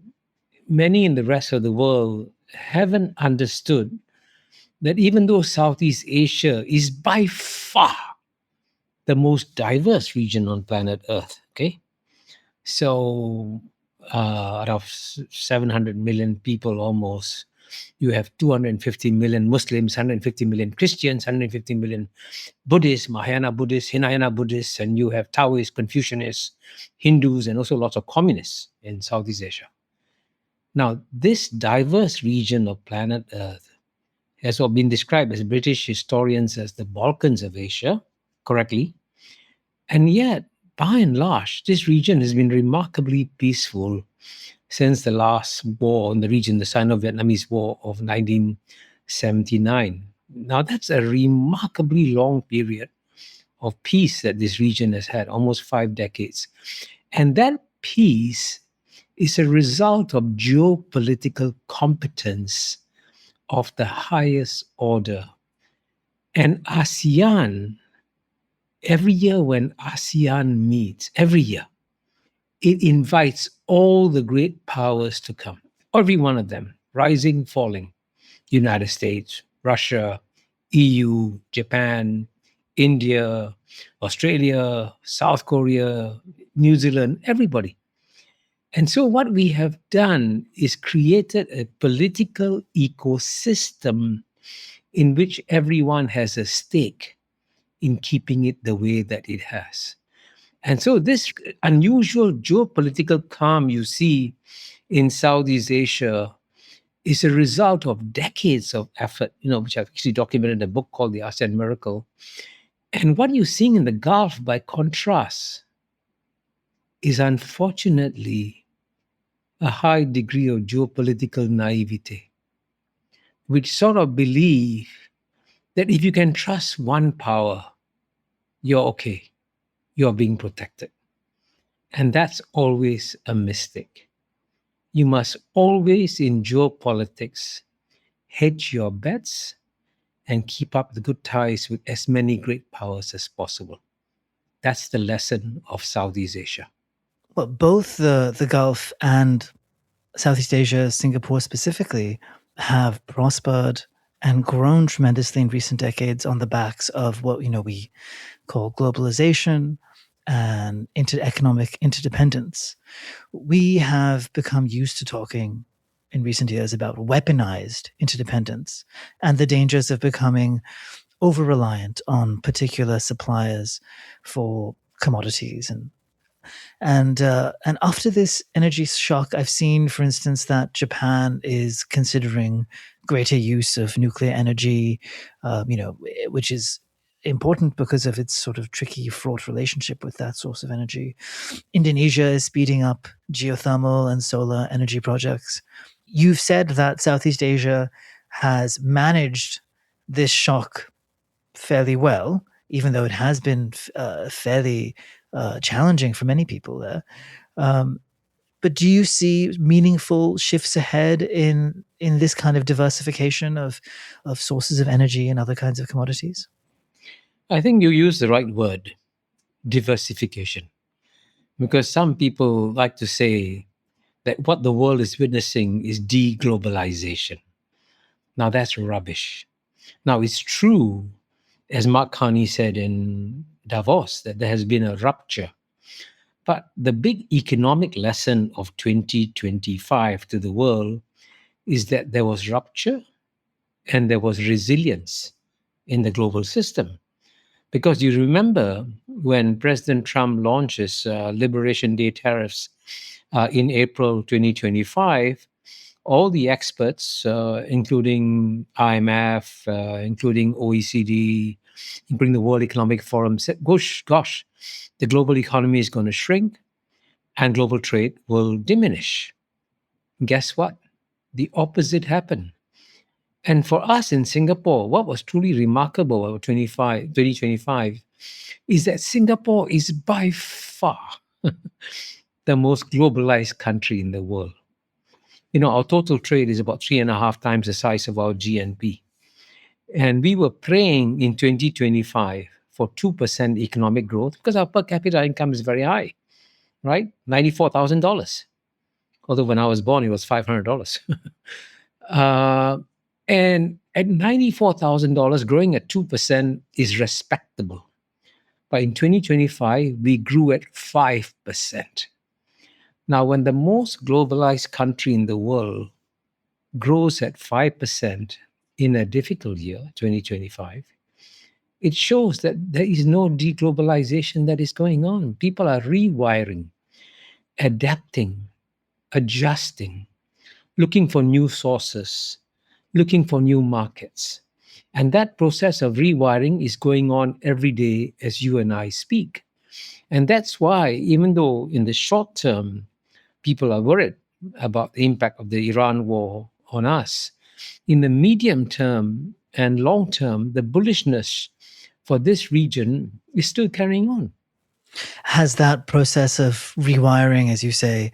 S3: many in the rest of the world haven't understood that even though Southeast Asia is by far the most diverse region on planet Earth, okay? So out of 700 million people almost, you have 250 million Muslims, 150 million Christians, 150 million Buddhists, Mahayana Buddhists, Hinayana Buddhists, and you have Taoists, Confucianists, Hindus, and also lots of communists in Southeast Asia. Now, this diverse region of planet Earth has been described as British historians as the Balkans of Asia, correctly. And yet, by and large, this region has been remarkably peaceful since the last war in the region, the Sino-Vietnamese War of 1979. Now, that's a remarkably long period of peace that this region has had, almost 5 decades. And that peace is a result of geopolitical competence of the highest order. And ASEAN, every year when ASEAN meets, every year, it invites all the great powers to come, every one of them, rising, falling, United States, Russia, EU, Japan, India, Australia, South Korea, New Zealand, everybody. And so what we have done is created a political ecosystem in which everyone has a stake in keeping it the way that it has. And so this unusual geopolitical calm you see in Southeast Asia is a result of decades of effort, which I've actually documented in a book called The ASEAN Miracle. And what you're seeing in the Gulf, by contrast, is unfortunately a high degree of geopolitical naivete, which sort of believe that if you can trust one power, you're okay, you're being protected. And that's always a mistake. You must always, in geopolitics, hedge your bets and keep up the good ties with as many great powers as possible. That's the lesson of Southeast Asia.
S4: Well, both the Gulf and Southeast Asia, Singapore specifically, have prospered and grown tremendously in recent decades on the backs of what we call globalization and economic interdependence. We have become used to talking in recent years about weaponized interdependence and the dangers of becoming over reliant on particular suppliers for commodities and after this energy shock, I've seen, for instance, that Japan is considering greater use of nuclear energy, which is important because of its sort of tricky, fraught relationship with that source of energy. Indonesia is speeding up geothermal and solar energy projects. You've said that Southeast Asia has managed this shock fairly well, even though it has been fairly challenging for many people there. But do you see meaningful shifts ahead in this kind of diversification of sources of energy and other kinds of commodities?
S3: I think you use the right word, diversification, because some people like to say that what the world is witnessing is deglobalization. Now, that's rubbish. Now, it's true, as Mark Carney said in Davos, that there has been a rupture. But the big economic lesson of 2025 to the world is that there was rupture and there was resilience in the global system. Because you remember when President Trump launches Liberation Day tariffs in April 2025, all the experts, including IMF, including OECD, including the World Economic Forum, said, gosh, the global economy is going to shrink and global trade will diminish. Guess what? The opposite happened. And for us in Singapore, what was truly remarkable about 2025 is that Singapore is by far the most globalized country in the world. Our total trade is about 3.5 times the size of our GNP. And we were praying in 2025 for 2% economic growth because our per capita income is very high, right? $94,000. Although when I was born, it was $500. And at $94,000, growing at 2% is respectable. But in 2025, we grew at 5%. Now, when the most globalized country in the world grows at 5% in a difficult year, 2025, it shows that there is no deglobalization that is going on. People are rewiring, adapting, adjusting, looking for new sources, looking for new markets. And that process of rewiring is going on every day as you and I speak. And that's why, even though in the short term, people are worried about the impact of the Iran war on us, in the medium term and long term, the bullishness for this region is still carrying on.
S4: Has that process of rewiring, as you say,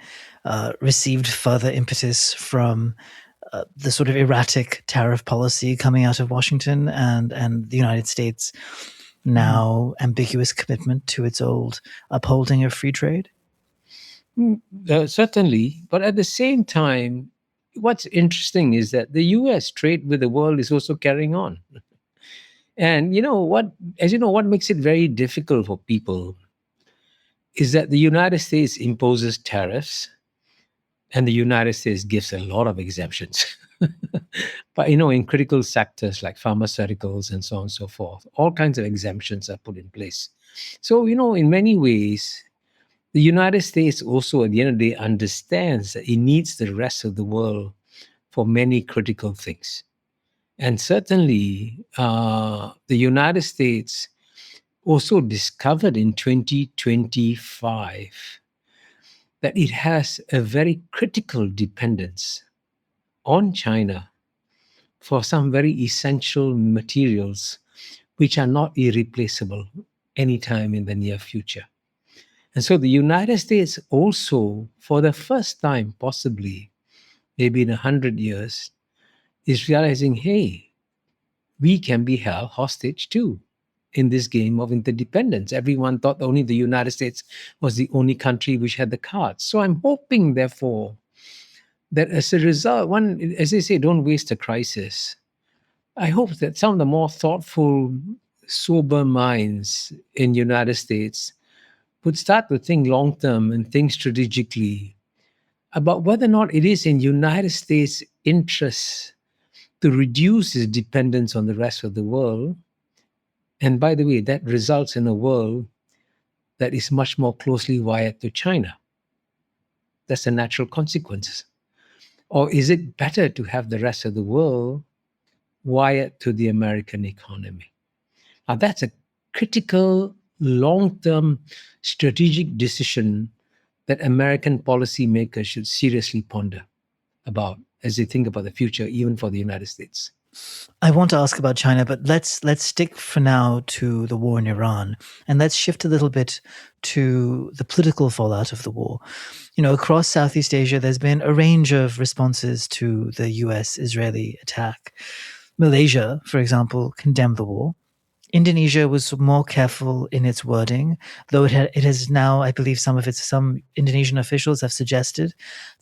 S4: received further impetus from the sort of erratic tariff policy coming out of Washington and the United States now ambiguous commitment to its old upholding of free trade?
S3: Certainly, but at the same time, what's interesting is that the US trade with the world is also carrying on. And what makes it very difficult for people is that the United States imposes tariffs and the United States gives a lot of exemptions. But, in critical sectors like pharmaceuticals and so on and so forth, all kinds of exemptions are put in place. So, in many ways, the United States also, at the end of the day, understands that it needs the rest of the world for many critical things. And certainly, the United States also discovered in 2025 that it has a very critical dependence on China for some very essential materials which are not irreplaceable anytime in the near future. And so the United States also, for the first time possibly, maybe in 100 years, is realizing, hey, we can be held hostage too in this game of interdependence. Everyone thought only the United States was the only country which had the cards. So I'm hoping, therefore, that as a result, one, as they say, don't waste a crisis. I hope that some of the more thoughtful, sober minds in the United States would start to think long term and think strategically about whether or not it is in United States' interests to reduce its dependence on the rest of the world. And by the way, that results in a world that is much more closely wired to China. That's a natural consequence. Or is it better to have the rest of the world wired to the American economy? Now, that's a critical, long-term strategic decision that American policymakers should seriously ponder about as they think about the future, even for the United States.
S4: I want to ask about China, but let's stick for now to the war in Iran, and let's shift a little bit to the political fallout of the war. You know, across Southeast Asia, there's been a range of responses to the US-Israeli attack. Malaysia, for example, condemned the war. Indonesia was more careful in its wording, though it has now, I believe, some Indonesian officials have suggested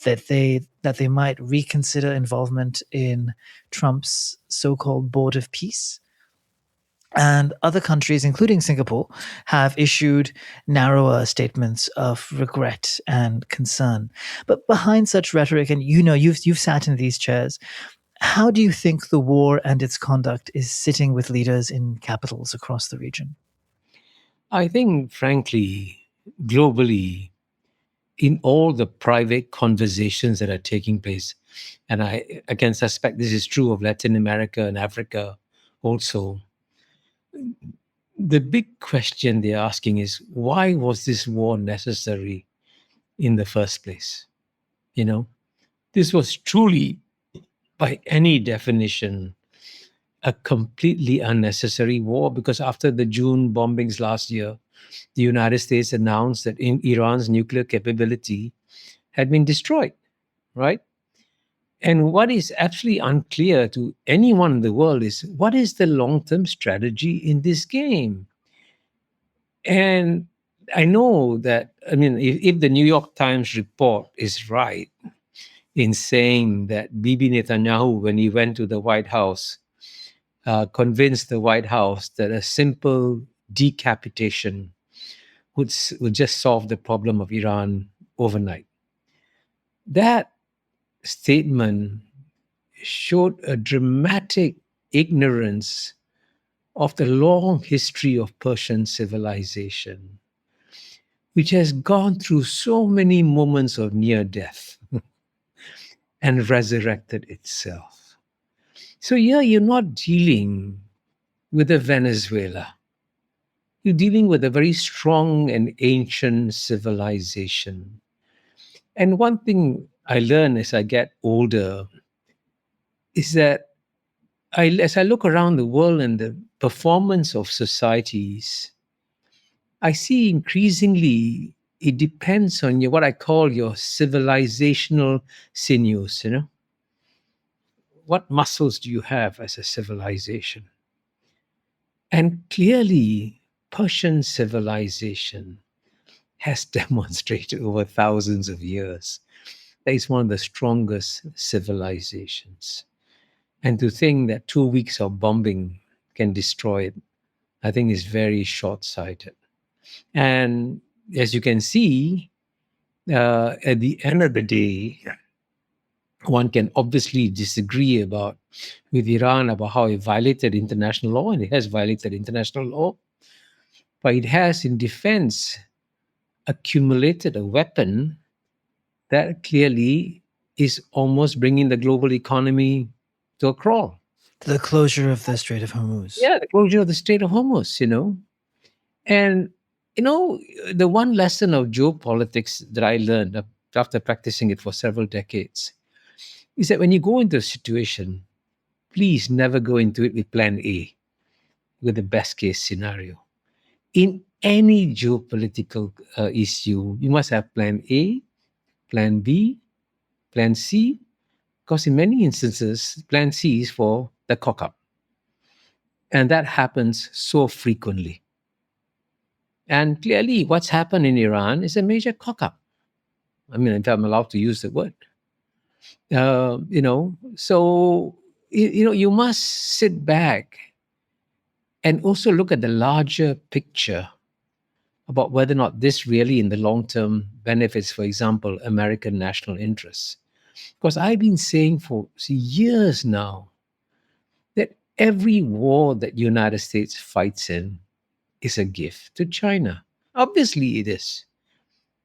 S4: that they might reconsider involvement in Trump's so-called Board of Peace. And other countries, including Singapore, have issued narrower statements of regret and concern. But behind such rhetoric, and you've sat in these chairs, how do you think the war and its conduct is sitting with leaders in capitals across the region?
S3: I think, frankly, globally, in all the private conversations that are taking place, and I again suspect this is true of Latin America and Africa also, the big question they're asking is, why was this war necessary in the first place? You know, this was truly, by any definition, a completely unnecessary war, because after the June bombings last year, the United States announced that Iran's nuclear capability had been destroyed, right? And what is absolutely unclear to anyone in the world is, what is the long-term strategy in this game? And I know that, I mean, if the New York Times report is right in saying that Bibi Netanyahu, when he went to the White House, convinced the White House that a simple decapitation would just solve the problem of Iran overnight. That statement showed a dramatic ignorance of the long history of Persian civilization, which has gone through so many moments of near death and resurrected itself. So here you're not dealing with a Venezuela. You're dealing with a very strong and ancient civilization. And one thing I learn as I get older is that as I look around the world and the performance of societies, I see increasingly it depends on what I call your civilizational sinews, What muscles do you have as a civilization? And clearly, Persian civilization has demonstrated over thousands of years that it's one of the strongest civilizations. And to think that 2 weeks of bombing can destroy it, I think is very short-sighted. And as you can see, at the end of the day, one can obviously disagree with Iran about how it violated international law, and it has violated international law. But it has, in defense, accumulated a weapon that clearly is almost bringing the global economy to a crawl.
S4: The closure of the Strait of Hormuz.
S3: Yeah, the closure of the Strait of Hormuz, And The one lesson of geopolitics that I learned after practicing it for several decades is that when you go into a situation, please never go into it with plan A, with the best case scenario. In any geopolitical issue, you must have plan A, plan B, plan C, because in many instances, plan C is for the cock up. And that happens so frequently. And clearly, what's happened in Iran is a major cock up. I mean, if I'm allowed to use the word. So you must sit back and also look at the larger picture about whether or not this really in the long term benefits, for example, American national interests. Because I've been saying for years now that every war that United States fights in is a gift to China. Obviously it is.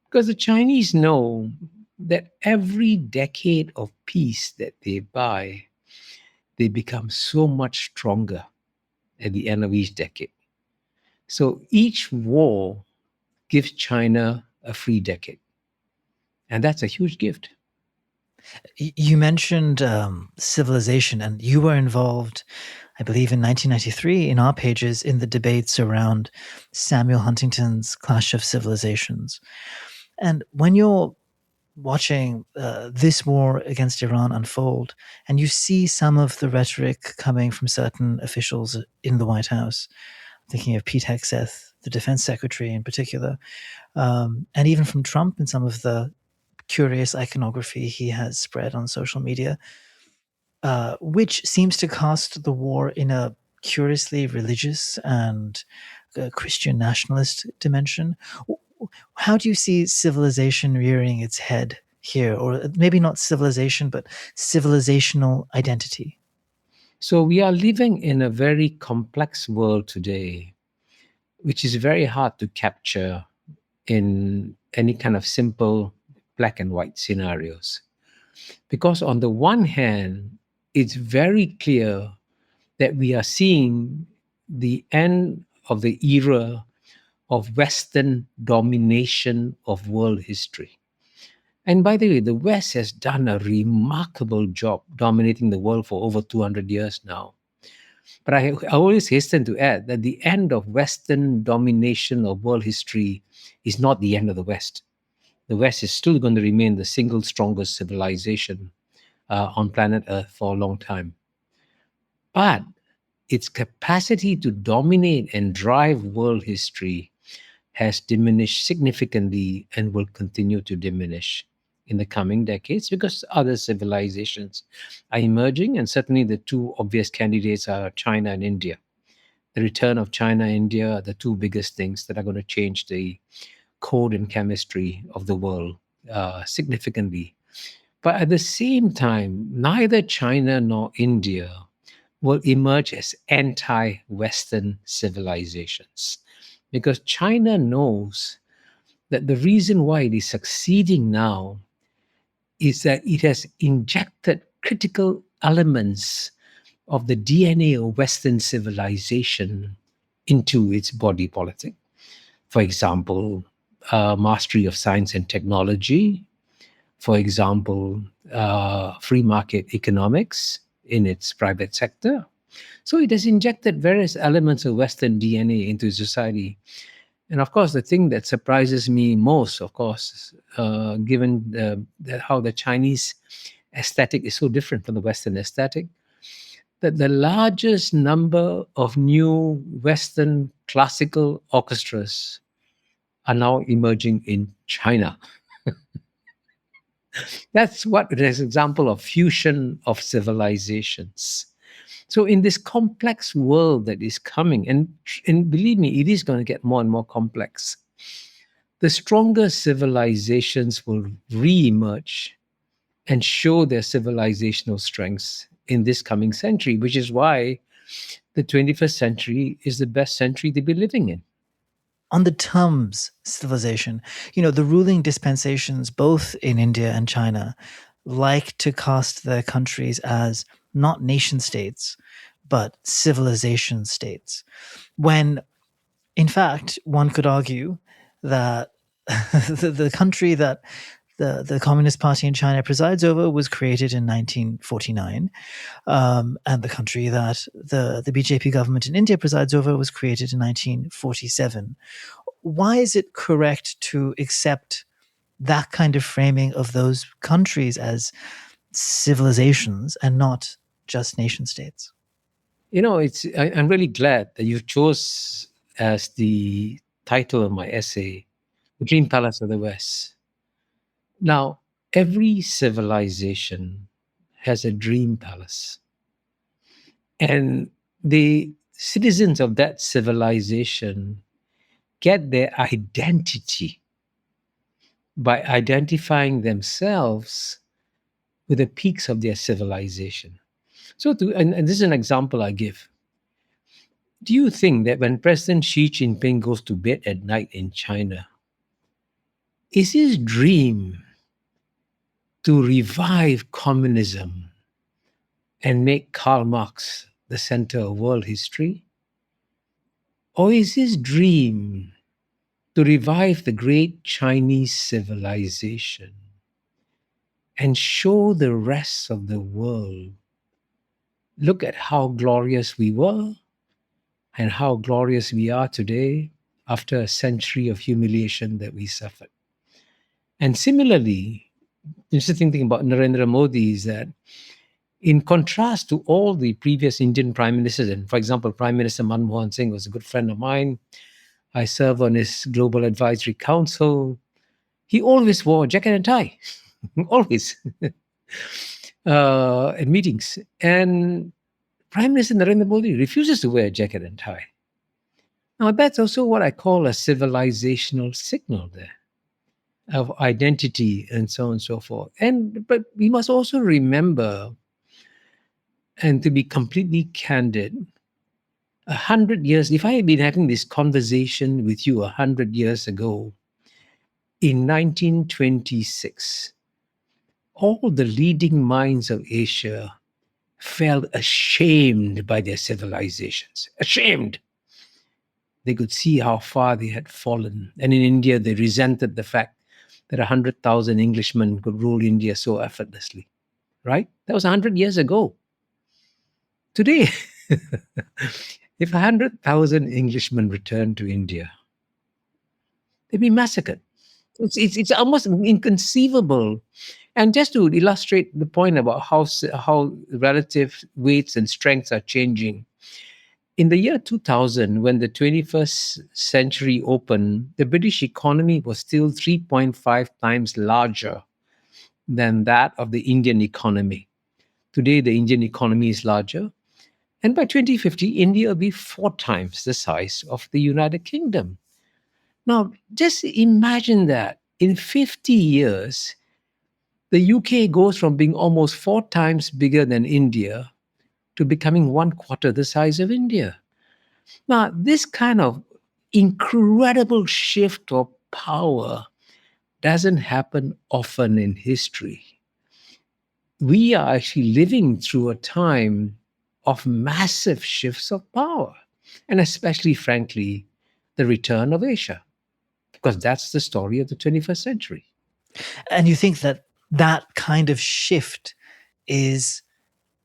S3: Because the Chinese know that every decade of peace that they buy, they become so much stronger at the end of each decade. So each war gives China a free decade. And that's a huge gift.
S4: You mentioned civilization, and you were involved, I believe, in 1993 in our pages in the debates around Samuel Huntington's Clash of Civilizations. And when you're watching this war against Iran unfold, and you see some of the rhetoric coming from certain officials in the White House, thinking of Pete Hegseth, the defense secretary in particular, and even from Trump and some of the curious iconography he has spread on social media, which seems to cast the war in a curiously religious and Christian nationalist dimension. How do you see civilization rearing its head here? Or maybe not civilization, but civilizational identity?
S3: So we are living in a very complex world today, which is very hard to capture in any kind of simple black and white scenarios. Because on the one hand, it's very clear that we are seeing the end of the era of Western domination of world history. And by the way, the West has done a remarkable job dominating the world for over 200 years now. But I always hasten to add that the end of Western domination of world history is not the end of the West. The West is still going to remain the single strongest civilization on planet Earth for a long time. But its capacity to dominate and drive world history has diminished significantly and will continue to diminish in the coming decades because other civilizations are emerging, and certainly the two obvious candidates are China and India. The return of China and India are the two biggest things that are going to change the code and chemistry of the world significantly. But at the same time, neither China nor India will emerge as anti-Western civilizations, because China knows that the reason why it is succeeding now is that it has injected critical elements of the DNA of Western civilization into its body politic. For example, mastery of science and technology. For example, free market economics in its private sector. So it has injected various elements of Western DNA into society. And of course, the thing that surprises me most, of course, given how the Chinese aesthetic is so different from the Western aesthetic, that the largest number of new Western classical orchestras are now emerging in China. That's what it is an example of fusion of civilizations. So in this complex world that is coming, and believe me, it is going to get more and more complex, the stronger civilizations will re-emerge and show their civilizational strengths in this coming century, which is why the 21st century is the best century to be living in.
S4: On the terms civilization, the ruling dispensations, both in India and China, like to cast their countries as not nation states, but civilization states. When In fact, one could argue that the country that the Communist Party in China presides over was created in 1949, and the country that the BJP government in India presides over was created in 1947. Why is it correct to accept that kind of framing of those countries as civilizations and not just nation states?
S3: I'm really glad that you chose as the title of my essay, The Dream Palace of the West. Now, every civilization has a dream palace. And the citizens of that civilization get their identity by identifying themselves with the peaks of their civilization. And this is an example I give. Do you think that when President Xi Jinping goes to bed at night in China, is his dream to revive communism and make Karl Marx the center of world history? Or is his dream to revive the great Chinese civilization and show the rest of the world, look at how glorious we were and how glorious we are today after a century of humiliation that we suffered? And similarly, interesting thing about Narendra Modi is that in contrast to all the previous Indian prime ministers, and for example, Prime Minister Manmohan Singh was a good friend of mine. I serve on his Global Advisory Council. He always wore a jacket and tie, always, at meetings. And Prime Minister Narendra Modi refuses to wear a jacket and tie. Now, that's also what I call a civilizational signal there of identity and so on and so forth. But we must also remember, and to be completely candid, 100 years, if I had been having this conversation with you 100 years ago, in 1926, all the leading minds of Asia felt ashamed by their civilizations. Ashamed. They could see how far they had fallen. And in India, they resented the fact that 100,000 Englishmen could rule India so effortlessly. Right? That was 100 years ago. Today, if 100,000 Englishmen returned to India, they'd be massacred. It's almost inconceivable. And just to illustrate the point about how relative weights and strengths are changing, in the year 2000, when the 21st century opened, the British economy was still 3.5 times larger than that of the Indian economy. Today, the Indian economy is larger. And by 2050, India will be 4 times the size of the United Kingdom. Now, just imagine that in 50 years, the UK goes from being almost 4 times bigger than India to becoming 1/4 the size of India. Now, this kind of incredible shift of power doesn't happen often in history. We are actually living through a time of massive shifts of power, and especially, frankly, the return of Asia, because that's the story of the 21st century.
S4: And you think that that kind of shift is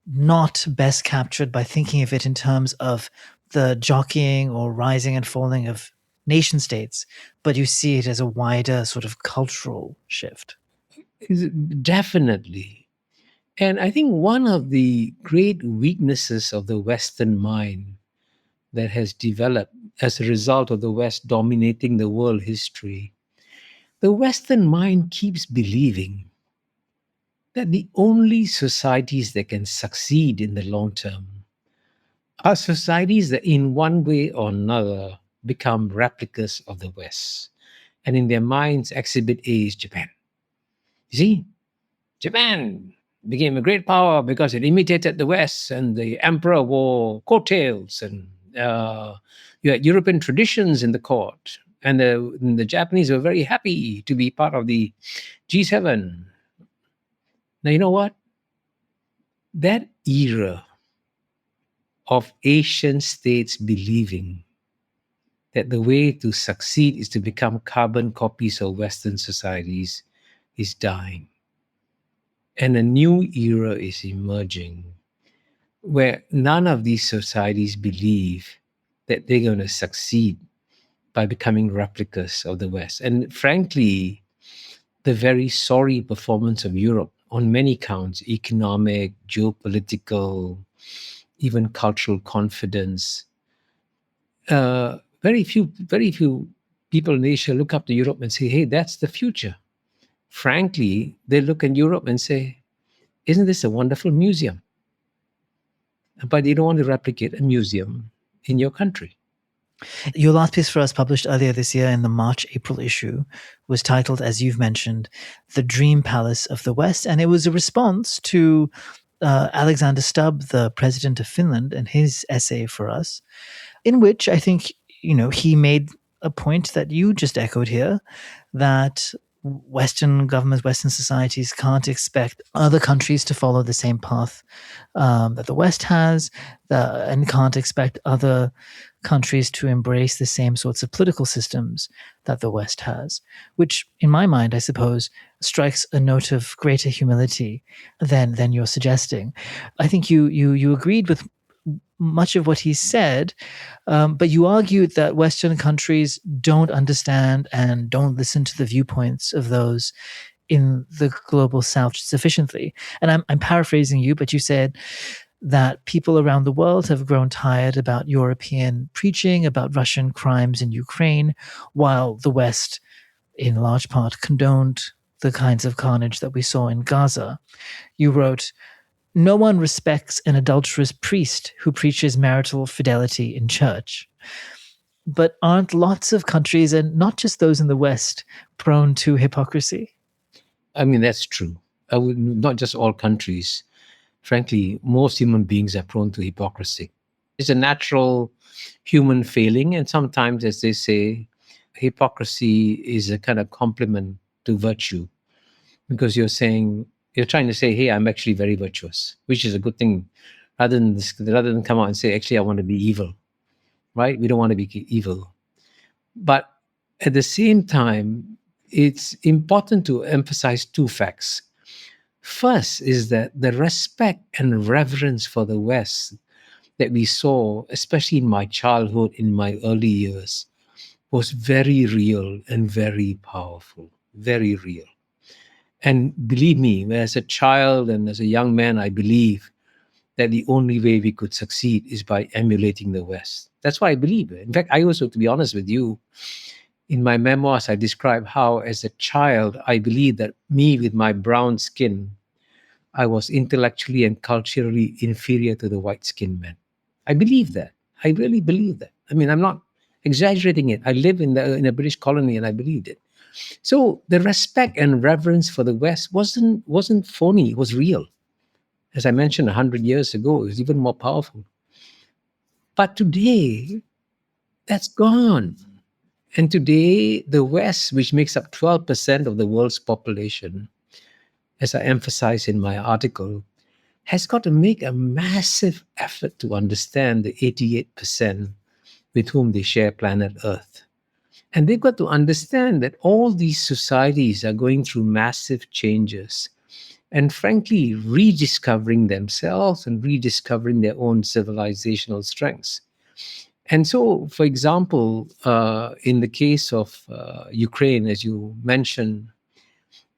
S4: not best captured by thinking of it in terms of the jockeying or rising and falling of nation states, but you see it as a wider sort of cultural shift?
S3: Definitely. And I think one of the great weaknesses of the Western mind that has developed as a result of the West dominating the world history, the Western mind keeps believing that the only societies that can succeed in the long term are societies that in one way or another become replicas of the West. And in their minds, exhibit A is Japan. You see, Japan became a great power because it imitated the West, and the emperor wore coattails, and you had European traditions in the court, and the Japanese were very happy to be part of the G7. Now, you know what? That era of Asian states believing that the way to succeed is to become carbon copies of Western societies is dying. And a new era is emerging where none of these societies believe that they're going to succeed by becoming replicas of the West. And frankly, the very sorry performance of Europe on many counts, economic, geopolitical, even cultural confidence. Very few people in Asia look up to Europe and say, hey, that's the future. Frankly, they look at Europe and say, isn't this a wonderful museum? But you don't want to replicate a museum in your country.
S4: Your last piece for us, published earlier this year in the March-April issue, was titled, as you've mentioned, The Dream Palace of the West. And it was a response to Alexander Stubb, the president of Finland, and his essay for us, in which I think, he made a point that you just echoed here, that Western governments, Western societies can't expect other countries to follow the same path that the West has, and can't expect other countries to embrace the same sorts of political systems that the West has, which in my mind, I suppose, strikes a note of greater humility than you're suggesting. I think you agreed with much of what he said, but you argued that Western countries don't understand and don't listen to the viewpoints of those in the global South sufficiently. And I'm paraphrasing you, but you said that people around the world have grown tired about European preaching about Russian crimes in Ukraine, while the West, in large part, condoned the kinds of carnage that we saw in Gaza. You wrote, "No one respects an adulterous priest who preaches marital fidelity in church." But aren't lots of countries, and not just those in the West, prone to hypocrisy?
S3: I mean, that's true. Not just all countries. Frankly, most human beings are prone to hypocrisy. It's a natural human failing. And sometimes, as they say, hypocrisy is a kind of compliment to virtue, because you're trying to say, hey, I'm actually very virtuous, which is a good thing, rather than come out and say, actually, I want to be evil, right? We don't want to be evil. But at the same time, it's important to emphasize two facts. First is that the respect and reverence for the West that we saw, especially in my childhood, in my early years, was very real and very powerful, very real. And believe me, as a child and as a young man, I believe that the only way we could succeed is by emulating the West. That's why I believe it. In fact, I also, to be honest with you, in my memoirs, I describe how, as a child, I believed that me with my brown skin, I was intellectually and culturally inferior to the white-skinned men. I believe that. I really believe that. I mean, I'm not exaggerating it. I live in a British colony, and I believed it. So the respect and reverence for the West wasn't phony. It was real. As I mentioned 100 years ago, it was even more powerful. But today, that's gone. And today, the West, which makes up 12% of the world's population, as I emphasize in my article, has got to make a massive effort to understand the 88% with whom they share planet Earth. And they've got to understand that all these societies are going through massive changes and, frankly, rediscovering themselves and rediscovering their own civilizational strengths. And so, for example, in the case of Ukraine, as you mentioned,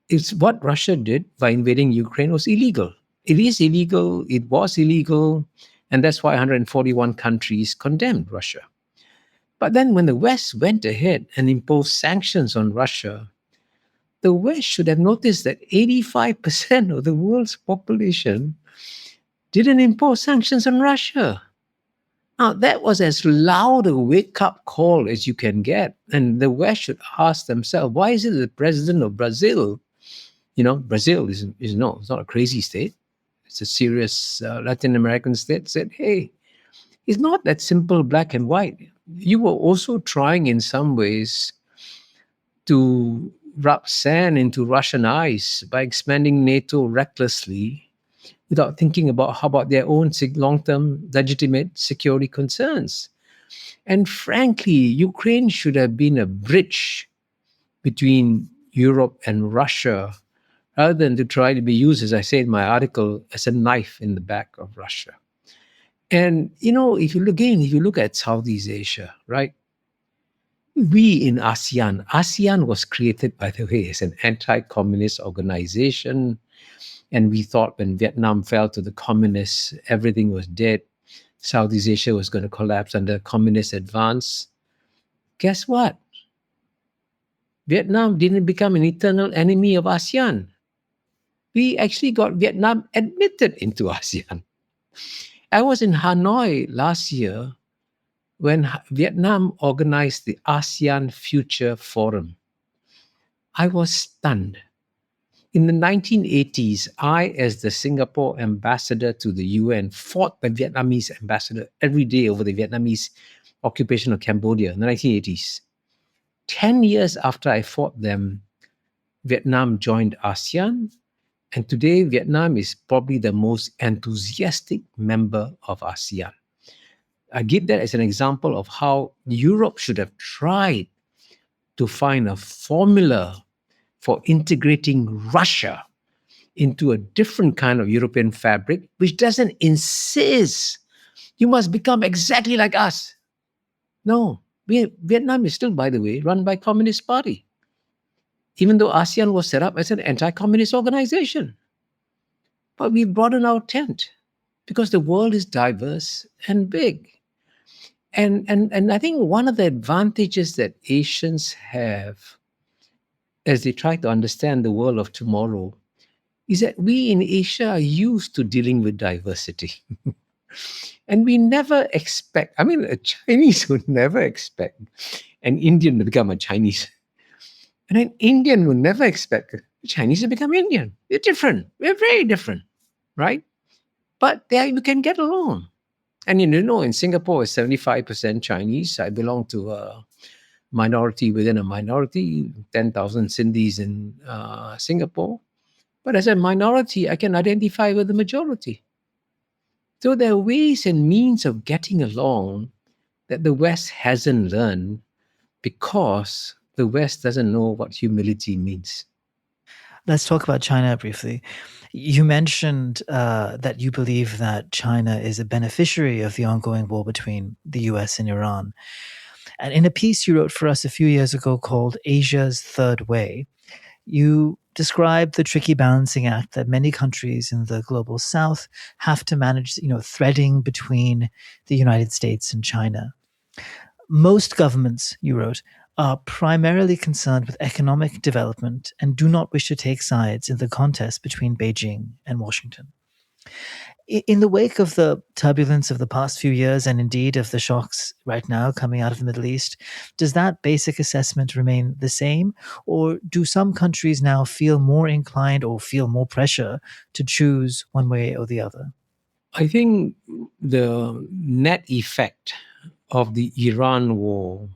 S3: it's what Russia did by invading Ukraine was illegal. It is illegal. It was illegal. And that's why 141 countries condemned Russia. But then when the West went ahead and imposed sanctions on Russia, the West should have noticed that 85% of the world's population didn't impose sanctions on Russia. Now, that was as loud a wake-up call as you can get. And the West should ask themselves, why is it the president of Brazil, Brazil is it's not a crazy state. It's a serious Latin American state, said, hey, it's not that simple black and white. You were also trying in some ways to rub sand into Russian eyes by expanding NATO recklessly without thinking about how about their own long-term legitimate security concerns. And frankly, Ukraine should have been a bridge between Europe and Russia rather than to try to be used, as I say in my article, as a knife in the back of Russia. And, if you look at Southeast Asia, right? We in ASEAN was created, by the way, as an anti-communist organization. And we thought when Vietnam fell to the communists, everything was dead. Southeast Asia was going to collapse under communist advance. Guess what? Vietnam didn't become an eternal enemy of ASEAN. We actually got Vietnam admitted into ASEAN. I was in Hanoi last year when Vietnam organized the ASEAN Future Forum. I was stunned. In the 1980s, I, as the Singapore ambassador to the UN, fought the Vietnamese ambassador every day over the Vietnamese occupation of Cambodia in the 1980s. 10 years after I fought them, Vietnam joined ASEAN, and today Vietnam is probably the most enthusiastic member of ASEAN. I give that as an example of how Europe should have tried to find a formula for integrating Russia into a different kind of European fabric, which doesn't insist you must become exactly like us. No, Vietnam is still, by the way, run by Communist Party, even though ASEAN was set up as an anti-communist organization. But we broaden our tent because the world is diverse and big. And I think one of the advantages that Asians have as they try to understand the world of tomorrow is that we in Asia are used to dealing with diversity. And we never expect, a Chinese would never expect an Indian to become a Chinese. And an Indian would never expect a Chinese to become Indian. We're different. We're very different, right? But there you can get along. And in Singapore, it's 75% Chinese. I belong to a minority within a minority, 10,000 Sindhis in Singapore. But as a minority, I can identify with the majority. So there are ways and means of getting along that the West hasn't learned because the West doesn't know what humility means.
S4: Let's talk about China briefly. You mentioned that you believe that China is a beneficiary of the ongoing war between the US and Iran. And in a piece you wrote for us a few years ago called Asia's Third Way, you described the tricky balancing act that many countries in the global south have to manage, threading between the United States and China. Most governments, you wrote, are primarily concerned with economic development and do not wish to take sides in the contest between Beijing and Washington. In the wake of the turbulence of the past few years and indeed of the shocks right now coming out of the Middle East, does that basic assessment remain the same? Or do some countries now feel more inclined or feel more pressure to choose one way or the other?
S3: I think the net effect of the Iran war,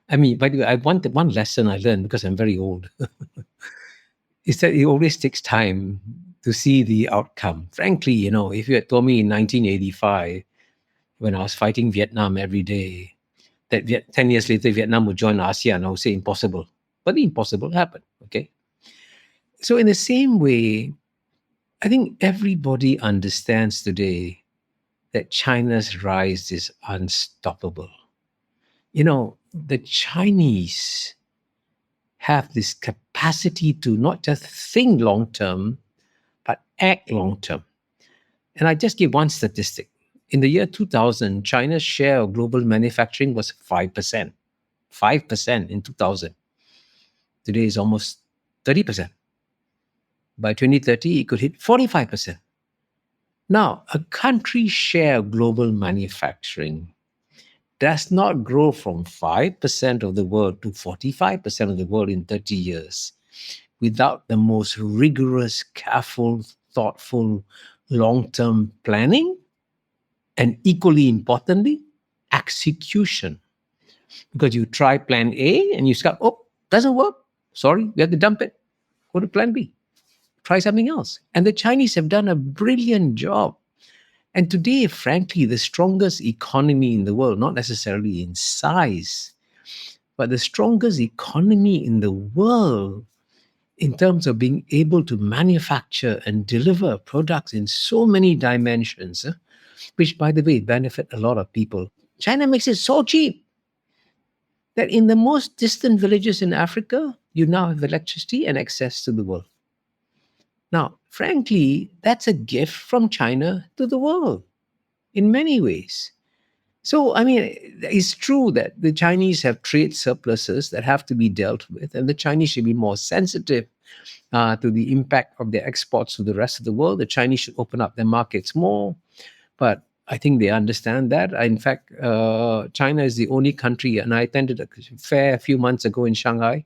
S3: by the way, one lesson I learned because I'm very old, is that it always takes time to see the outcome. Frankly, if you had told me in 1985, when I was fighting Vietnam every day, that 10 years later Vietnam would join ASEAN, I would say impossible. But the impossible happened, okay? So in the same way, I think everybody understands today that China's rise is unstoppable. The Chinese have this capacity to not just think long-term, but act long-term. And I just give one statistic. In the year 2000, China's share of global manufacturing was 5%. 5% in 2000. Today is almost 30%. By 2030, it could hit 45%. Now, a country's share of global manufacturing does not grow from 5% of the world to 45% of the world in 30 years without the most rigorous, careful, thoughtful, long-term planning, and equally importantly, execution. Because you try plan A and you start, doesn't work. Sorry, we have to dump it. Go to plan B. Try something else. And the Chinese have done a brilliant job And today, frankly, the strongest economy in the world, not necessarily in size, but the strongest economy in the world in terms of being able to manufacture and deliver products in so many dimensions, which, by the way, benefit a lot of people. China makes it so cheap that in the most distant villages in Africa, you now have electricity and access to the world. Now, frankly, that's a gift from China to the world in many ways. So, I mean, it's true that the Chinese have trade surpluses that have to be dealt with, and the Chinese should be more sensitive to the impact of their exports to the rest of the world. The Chinese should open up their markets more. But I think they understand that. In fact, China is the only country, and I attended a fair a few months ago in Shanghai.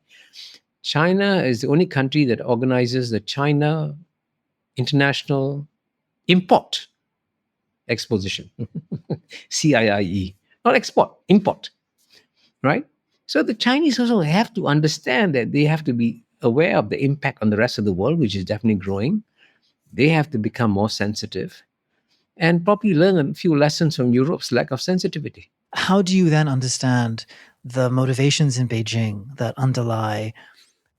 S3: China is the only country that organizes the China International Import Exposition, CIIE, not export, import, right? So the Chinese also have to understand that they have to be aware of the impact on the rest of the world, which is definitely growing. They have to become more sensitive and probably learn a few lessons from Europe's lack of sensitivity.
S4: How do you then understand the motivations in Beijing that underlie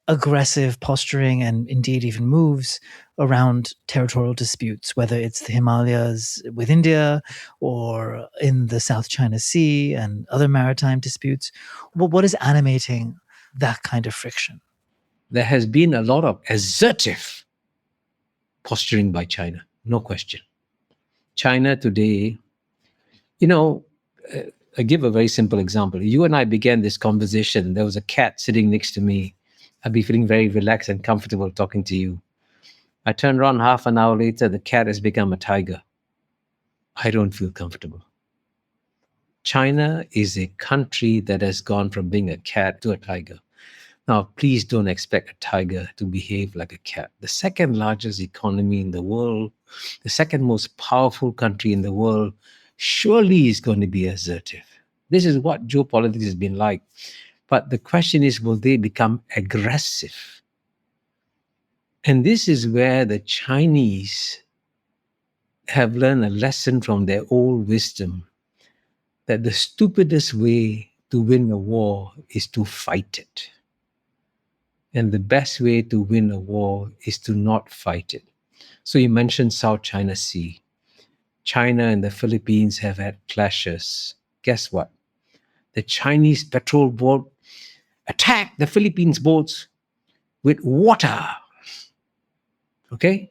S4: aggressive posturing and indeed even moves around territorial disputes, whether it's the Himalayas with India or in the South China Sea and other maritime disputes? What is animating that kind of friction?
S3: There has been a lot of assertive posturing by China, no question. China today, I give a very simple example. You and I began this conversation. There was a cat sitting next to me. I'd be feeling very relaxed and comfortable talking to you. I turn around half an hour later, the cat has become a tiger. I don't feel comfortable. China is a country that has gone from being a cat to a tiger. Now, please don't expect a tiger to behave like a cat. The second largest economy in the world, the second most powerful country in the world, surely is going to be assertive. This is what geopolitics has been like. But the question is, will they become aggressive? And this is where the Chinese have learned a lesson from their old wisdom that the stupidest way to win a war is to fight it. And the best way to win a war is to not fight it. So you mentioned South China Sea. China and the Philippines have had clashes. Guess what? The Chinese patrol boat attacked the Philippines boats with water. Okay?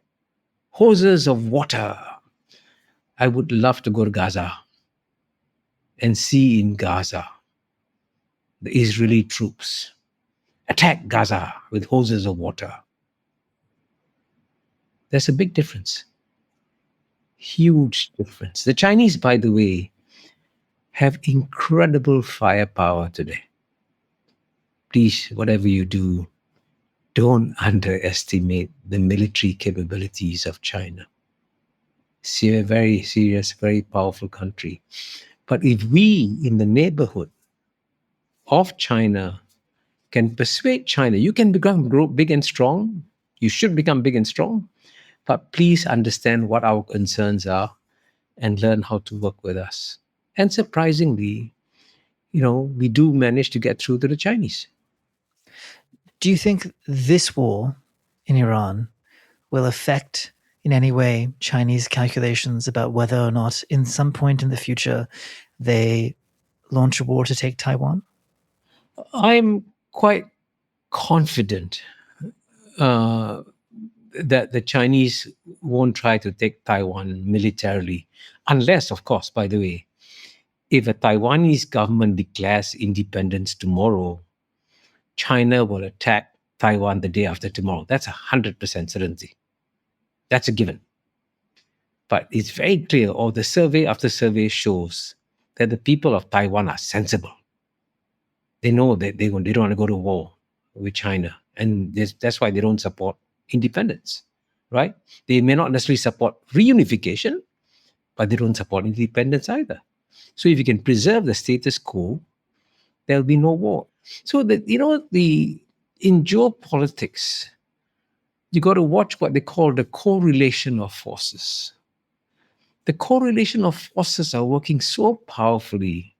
S3: Hoses of water. I would love to go to Gaza and see in Gaza the Israeli troops attack Gaza with hoses of water. There's a big difference. Huge difference. The Chinese, by the way, have incredible firepower today. Please, whatever you do, don't underestimate the military capabilities of China. It's a very serious, very powerful country. But if we in the neighborhood of China can persuade China, you can grow big and strong. You should become big and strong. But please understand what our concerns are and learn how to work with us. And surprisingly, we do manage to get through to the Chinese.
S4: Do you think this war in Iran will affect in any way Chinese calculations about whether or not in some point in the future they launch a war to take Taiwan?
S3: I'm quite confident that the Chinese won't try to take Taiwan militarily, unless, of course, by the way, if a Taiwanese government declares independence tomorrow, China will attack Taiwan the day after tomorrow. That's 100% certainty. That's a given. But it's very clear, or the survey after survey shows that the people of Taiwan are sensible. They know that they don't want to go to war with China. And that's why they don't support independence, right? They may not necessarily support reunification, but they don't support independence either. So if you can preserve the status quo, there'll be no war. So in geopolitics, you got to watch what they call the correlation of forces. the correlation of forces are working so powerfully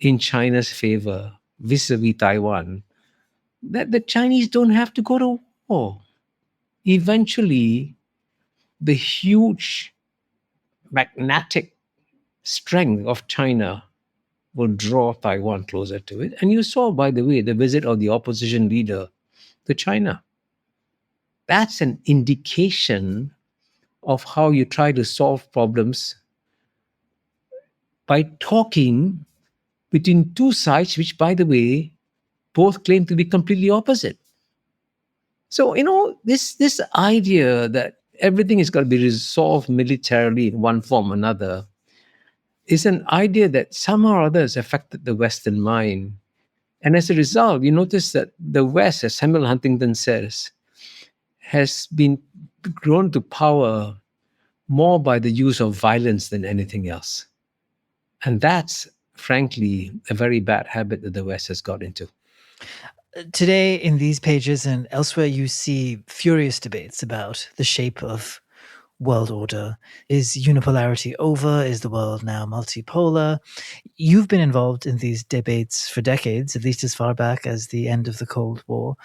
S3: in China's favor vis-a-vis Taiwan that the Chinese don't have to go to war. Eventually, the huge magnetic strength of China will draw Taiwan closer to it. And you saw, by the way, the visit of the opposition leader to China. That's an indication of how you try to solve problems by talking between two sides, which, by the way, both claim to be completely opposite. So, this idea that everything is going to be resolved militarily in one form or another is an idea that somehow or other has affected the Western mind. And as a result, you notice that the West, as Samuel Huntington says, has been grown to power more by the use of violence than anything else. And that's, frankly, a very bad habit that the West has got into.
S4: Today, in these pages and elsewhere, you see furious debates about the shape of world order. Is unipolarity over? Is the world now multipolar? You've been involved in these debates for decades, at least as far back as the end of the Cold War.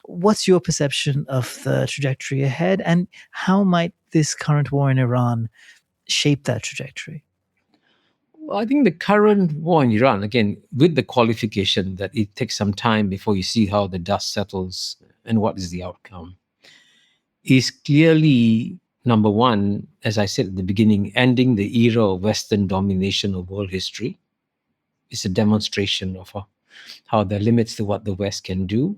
S4: What's your perception of the trajectory ahead, and how might this current war in Iran shape that trajectory?
S3: Well, I think the current war in Iran, again, with the qualification that it takes some time before you see how the dust settles and what is the outcome, is clearly, number one, as I said at the beginning, ending the era of Western domination of world history. It's a demonstration of how there are limits to what the West can do.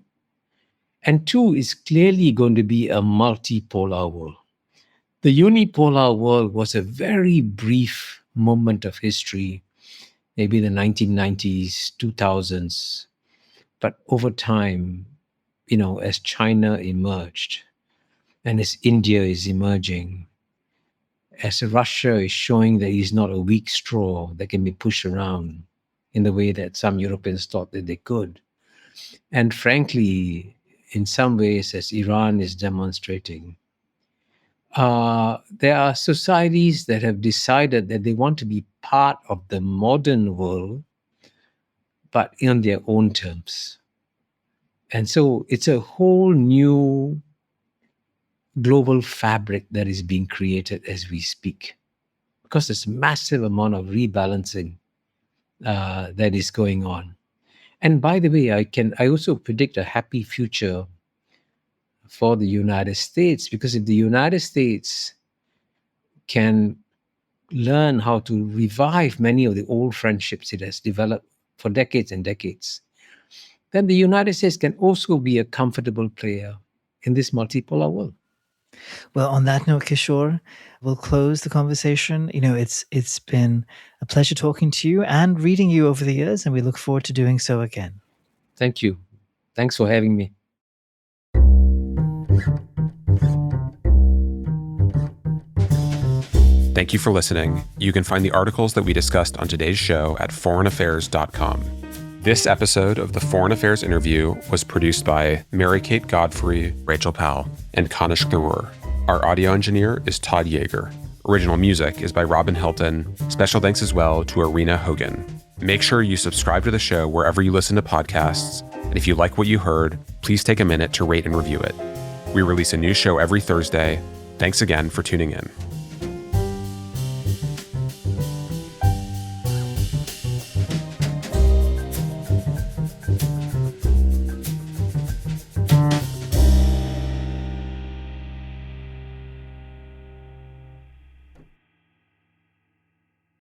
S3: And two, is clearly going to be a multipolar world. The unipolar world was a very brief moment of history, maybe the 1990s, 2000s. But over time, as China emerged, and as India is emerging, as Russia is showing that he's not a weak straw that can be pushed around in the way that some Europeans thought that they could. And frankly, in some ways, as Iran is demonstrating, there are societies that have decided that they want to be part of the modern world, but on their own terms. And so it's a whole new global fabric that is being created as we speak, because there's a massive amount of rebalancing that is going on. And by the way, I also predict a happy future for the United States, because if the United States can learn how to revive many of the old friendships it has developed for decades and decades, then the United States can also be a comfortable player in this multipolar world.
S4: Well, on that note, Kishore, we'll close the conversation. It's been a pleasure talking to you and reading you over the years, and we look forward to doing so again.
S3: Thank you. Thanks for having me.
S1: Thank you for listening. You can find the articles that we discussed on today's show at foreignaffairs.com. This episode of the Foreign Affairs Interview was produced by Mary-Kate Godfrey, Rachel Powell, and Kanish Tharoor. Our audio engineer is Todd Yeager. Original music is by Robin Hilton. Special thanks as well to Arena Hogan. Make sure you subscribe to the show wherever you listen to podcasts. And if you like what you heard, please take a minute to rate and review it. We release a new show every Thursday. Thanks again for tuning in.